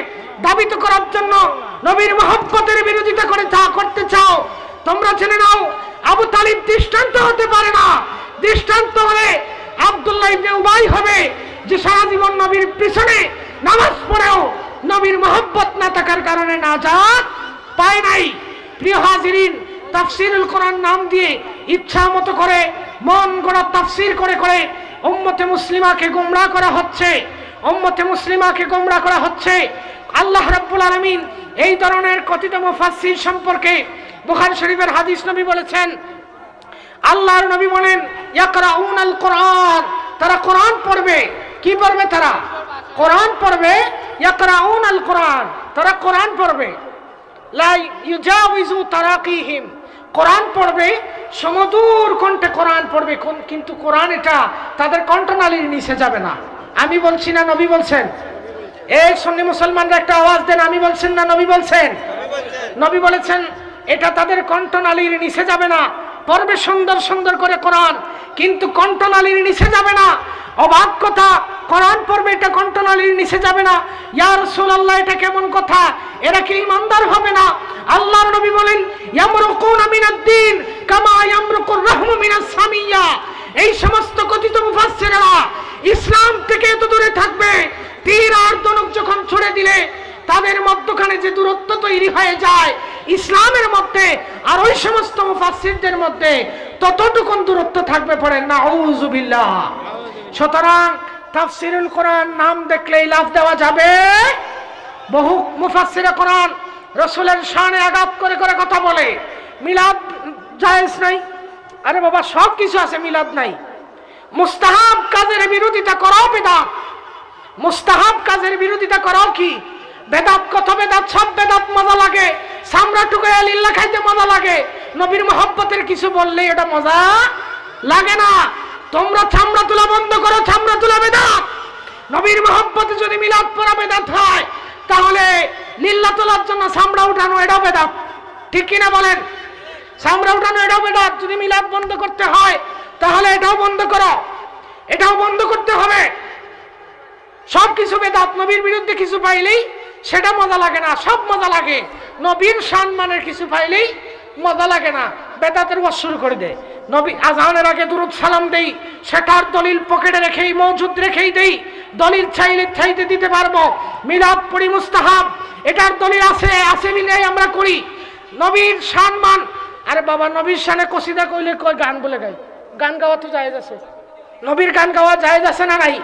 ধাবিত করার জন্য নবীর মহব্বতের বিরোধিতা করতে চাও, তোমরা জেনে নাও, আবু তালিব দৃষ্টান্ত হতে পারে না। দৃষ্টান্ত হলে আব্দুল্লাহ ইবনে উবাই হবে, যে সারা জীবন নবীর পিছনে নামাজ পড়েও নবীর মহব্বত না থাকার কারণে নাজাত পায় নাই। প্রিয় হাজিরিন, তাফসীরুল কোরআন নাম দিয়ে ইচ্ছা মতো করে মন গড়া তাফসীর করে করে উম্মতে মুসলিমাকে গোমরাহ করা হচ্ছে, উম্মতে মুসলিমাকে গোমরাহ করা হচ্ছে। আল্লাহ রাব্বুল আলামিন এই ধরনের কথিত মুফাসসির সম্পর্কে বুখারী শরীফের হাদিস নবী বলেছেন, আল্লাহর নবী বলেন, ইয়াকরাউনাল কোরআন, তারা কোরআন পড়বে। কি পড়বে? তারা কোরআন পড়বে। ইয়াকরাউনাল কোরআন, তারা কোরআন পড়বে। লা ইউজাউযু তারাকিহিম, কোরআন পড়বে, সমদূর কণ্ঠে কোরআন পড়বে, কিন্তু কোরআন এটা তাদের কণ্ঠনালীর নিচে যাবে না। আমি বলছি না নবী বলছেন? এই সুন্নি মুসলমানরা একটা আওয়াজ দেন, আমি বলছেন না নবী বলছেন? নবী বলেছেন এটা তাদের কণ্ঠনালীর নিচে যাবে না। পড়বে সুন্দর সুন্দর করে কোরআন, কিন্তু কণ্ঠনালীর নিচে যাবে না। অবাক কথা, কোরআন পড়বে, এটা কণ্ঠনালীর নিচে যাবে না। ইয়া রাসূলুল্লাহ, এটা কেমন কথা? এরা কি ঈমানদার হবে না? আল্লাহর নবী বলেন, ইয়ামরুকুনা মিনাদ-দ্বীন কামা ইয়ামরুকুর রাহমু মিনাস সামিয়া। এই সমস্ত কথিত মুফাসসিররা ইসলাম থেকে এত দূরে থাকবে, তীর আর ধনুক যখন ছুড়ে দিলে তাদের মধ্যখানে যে দূরত্ব তৈরি হয়ে যায় ইসলামের মধ্যে আর ওই সমস্ত মুফাসসিরদের মধ্যে, ততটুকুন দূরত্ব থাকবে। পড়েন নাউযুবিল্লাহ। সুতরাং তাফসীরুল কোরআন নাম দেখলেই লাফ দেওয়া যাবে? বহু মুফাসসিরে কোরআন রাসূলের শানে আঘাত করে করে কথা বলে, মিলাদ জায়েজ নাই। আরে বাবা, সব কিছু আছে, মিলাদ নাই। মুস্তাহাব কাজের বিরোধিতা করাও বেদাত, মুস্তাহাব কাজের বিরোধিতা করাও কি বেদাত। কত বেদাত, সব বেদাত মজা লাগে। সামরা টুকায়া লিল্লাহ খাইতে মজা লাগে, নবীর মহব্বতের কিছু বললেই এটা মজা লাগে না। তোমরা চামড়া তোলা বন্ধ করো, চামড়া তোলা বেদাত। নবীর মহব্বতে যদি মিলাদ পড়া বেদাত হয়, তাহলে লিল্লাহ তোলার জন্য চামড়া উঠানো এটাও বেদাত। ঠিক কিনা বলেন? চামড়া উঠানো এটাও বেদাত। যদি মিলাদ বন্ধ করতে হয়, তাহলে এটাও বন্ধ করো, এটাও বন্ধ করতে হবে। সব কিছু বেদাত। নবীর বিরুদ্ধে কিছু পাইলেই সেটা মজা লাগে না, সব মজা লাগে। নবীর সম্মানের কিছু পাইলেই মজা লাগে না, বেদাতের ওয়াজ শুরু করে দেয়। নবী আজানের আগে দুরূদ সালাম দেই, সেটার দলিল পকেটে রেখেই, মওজুদ রেখেই দেই। দলিল চাইতে দিতে পারবো। মিলাদ পড়ি মুস্তাহাব, এটার দলিল আছে মিলাই আমরা করি। নবীর সম্মান, আরে বাবা, নবীর শানে কসিদা কইলে কই গান বলে গাই? গান গাওয়া তো জায়েজ আছে। নবীর গান গাওয়া জায়েজ আছে না নাই?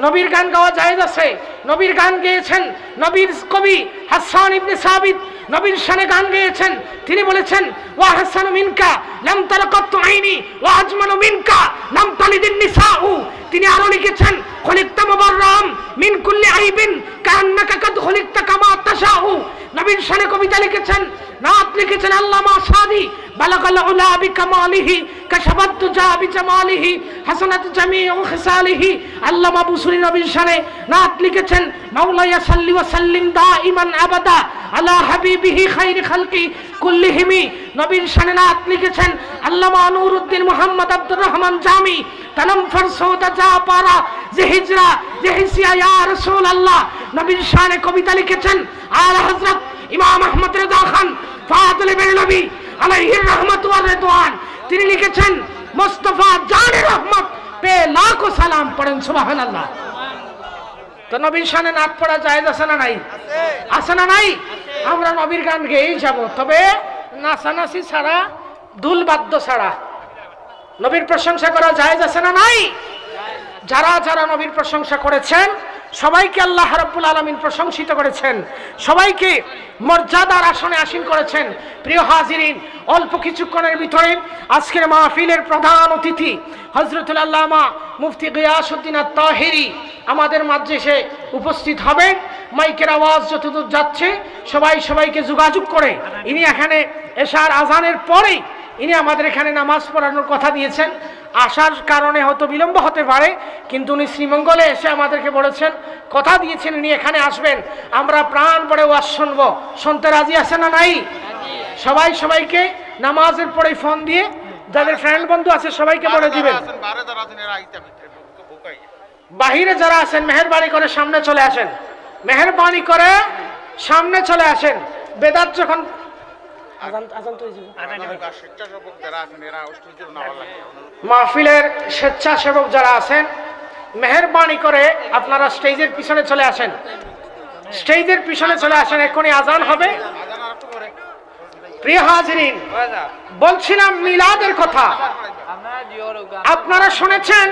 নবীর গান গাওয়া জায়েজ আছে। নবীর গান গেয়েছেন নবীর কবি হাসান ইবনে সাবিত নবীর শানে গান গেয়েছেন। তিনি বলেছেন ওয়া হাসানু মিনকা লাম তারাকাত আইনি ওয়া আজমালু মিনকা লাম তালিদিন নিসাউ। তিনি আরো লিখেছেন খলিকতা মুবাররাম মিন কুল্লি আইবিন কান্নাকা কাদ খলিকতা কামা তাশাউ। নবীর শানে কবিতা লিখেছেন, নাত লিখেছেন আল্লামা সাদি বালাগাল উলা বিকামালিহি কাশাবাত তুজা বিজামালিহি হাসানাত জামিউ খিসালিহি। আল্লামা বুসরি নবীর শানে নাত লিখেছেন মাওলায়া সাল্লি ওয়া সাল্লিম দাইমান আবাদা আলা হাবিবিহি খাইরি খালকি কুল্লিহিমি। নবীর শানে নাত লিখেছেন আল্লামা নুরউদ্দিন মুহাম্মদ আব্দুর রহমান জামি তানাম ফরসৌদা যা পারা যে হিজরা যে হিসিয়া ইয়া রাসূলুল্লাহ। নবীর শানে কবিতা লিখেছেন আলা হযরত ইমাম আহমদ রেজা খান ফাদল ইবনে নবী আলাইহির রাহমাতু ওয়া রিদওয়ান। তিনি লিখেছেন মুস্তাফা জানে রহমত পে লাখো সালাম, পড়েন সুবহানাল্লাহ। তো নবীর শানে নাত পড়া জায়েজ আছে না নাই? আছে না নাই? আমরা নবীর গান গেয়েই যাব, তবে নাচানাচি ছাড়া, দুল বাদ্য ছাড়া। নবীর প্রশংসা করা জায়েজ আছে না নাই? যারা যারা নবীর প্রশংসা করেছেন সবাইকে আল্লাহ রাব্বুল আলামিন প্রশংসিত করেছেন, সবাইকে মর্যাদার আসনে আসীন করেছেন। প্রিয় হাজিরিন, অল্প কিছুক্ষণের ভিতরে আজকের মাহফিলের প্রধান অতিথি হযরতুল আল্লামা মুফতি গিয়াসউদ্দিন আত-তাহিরি আমাদের মজলিসে উপস্থিত হবেন। মাইকের আওয়াজ যতদূর যাচ্ছে সবাই সবাইকে যোগাযোগ করে ইনি এখানে এশার আজানের পরেই ইনি আমাদের এখানে নামাজ পড়ানোর কথা দিয়েছেন। আসার কারণে হয়তো বিলম্ব হতে পারে, কিন্তু উনি শ্রীমঙ্গলে এসে আমাদেরকে বলেছেন, কথা দিয়েছেন উনি এখানে আসবেন, আমরা প্রাণ পড়ে ওয়াজ শুনবো। শুনতে রাজি আছে না নাই? সবাই সবাইকে নামাজের পরে ফোন দিয়ে যাদের ফ্রেন্ড বন্ধু আছে সবাইকে বলে দিবেন। বাহিরে যারা আছেন মেহেরবানি করে সামনে চলে আসেন, মেহেরবানি করে সামনে চলে আসেন। বেদাত যখন মাহফিলের স্বেচ্ছাসেবক যারা আছেন মেহেরবানি করে আপনারা স্টেজের পিছনে চলে আসেন, স্টেজের পিছনে চলে আসেন, এখনই আজান হবে। প্রিয় হাজিরিন, বলছিলাম মিলাদের কথা। আপনারা শুনেছেন,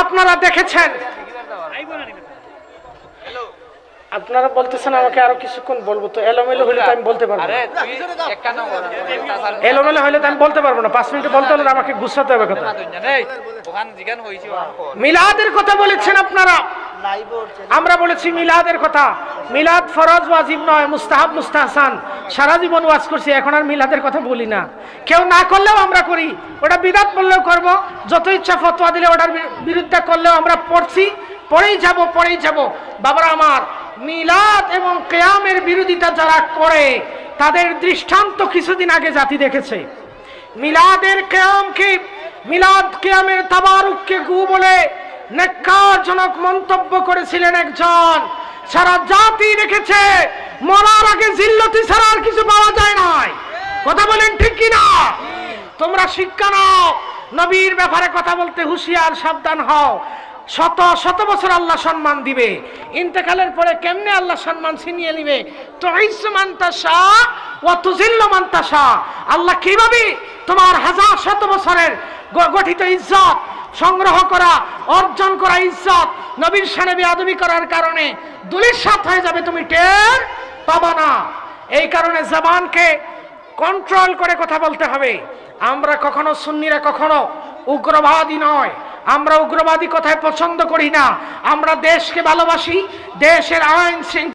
আপনারা দেখেছেন, আপনারা বলতেছেন আমাকে আরো কিছুক্ষণ বলবো, তো এলোমেলো হলে তো আমি বলতে পারবো না। এলোমেলো হলে তো আমি বলতে পারবো না, 5 মিনিট বলতে হলে আমাকে গুছাতে হবে কথা। মিলাদের কথা বলেছেন আপনারা, আমরা বলেছি মিলাদের কথা। মিলাদ ফরজ ওয়াজিব নয়, মুস্তাহাব মুস্তাহসান। সারা জীবন ওয়াজ করছি, এখন আর মিলাদের কথা বলি না। কেউ না করলেও আমরা করি, ওটা বিদআত বললেও করব, যত ইচ্ছা ফতোয়া দিলে ওটার বিরুদ্ধে করলেও আমরা পড়ছি, পড়েই যাব, পড়েই যাব। বাবারা আমার, মিলাদ এবং কিয়ামের বিরোধিতা যারা করে তাদের দৃষ্টান্ত কিছুদিন আগে জাতি দেখেছে। মিলাদের কিয়ামকে, মিলাদ কিয়ামের তাবারুককে গু বলে নেককারজনক মন্তব্য করেছিলেন একজন, সারা জাতি দেখেছে। মরার আগে জিল্লতি ছাড়া আর কিছু পাওয়া যায় না। কথা বলেন ঠিক কি না? তোমরা শিক্ষা নাও, নবীর ব্যাপারে কথা বলতে হুঁশিয়ার, সাবধান হও। শত শত বছর আল্লাহ সম্মান দিবে, ইন্তেকালের পরে কেমনে আল্লাহ সম্মান ছিনিয়ে নিবে। তুইজ্জু মান তাশা ওয়া তুযিল্লু মান তাশা। আল্লাহ কিভাবে তোমার হাজার শত বছরের গঠিত ইজ্জত সংগ্রহ করা, অর্জন করা ইজ্জত নবীর শানে বেয়াদবি করার কারণে দুলিশাত হয়ে যাবে, তুমি টের পাবা না। এই কারণে জবানকে কন্ট্রোল করে কথা বলতে হবে। আমরা কখনো সুন্নিরা কখনো উগ্রবাদী নয়, আমরা উগ্রবাদী কথায় পছন্দ করি না। আমরা দেশকে ভালোবাসি, দেশের আইন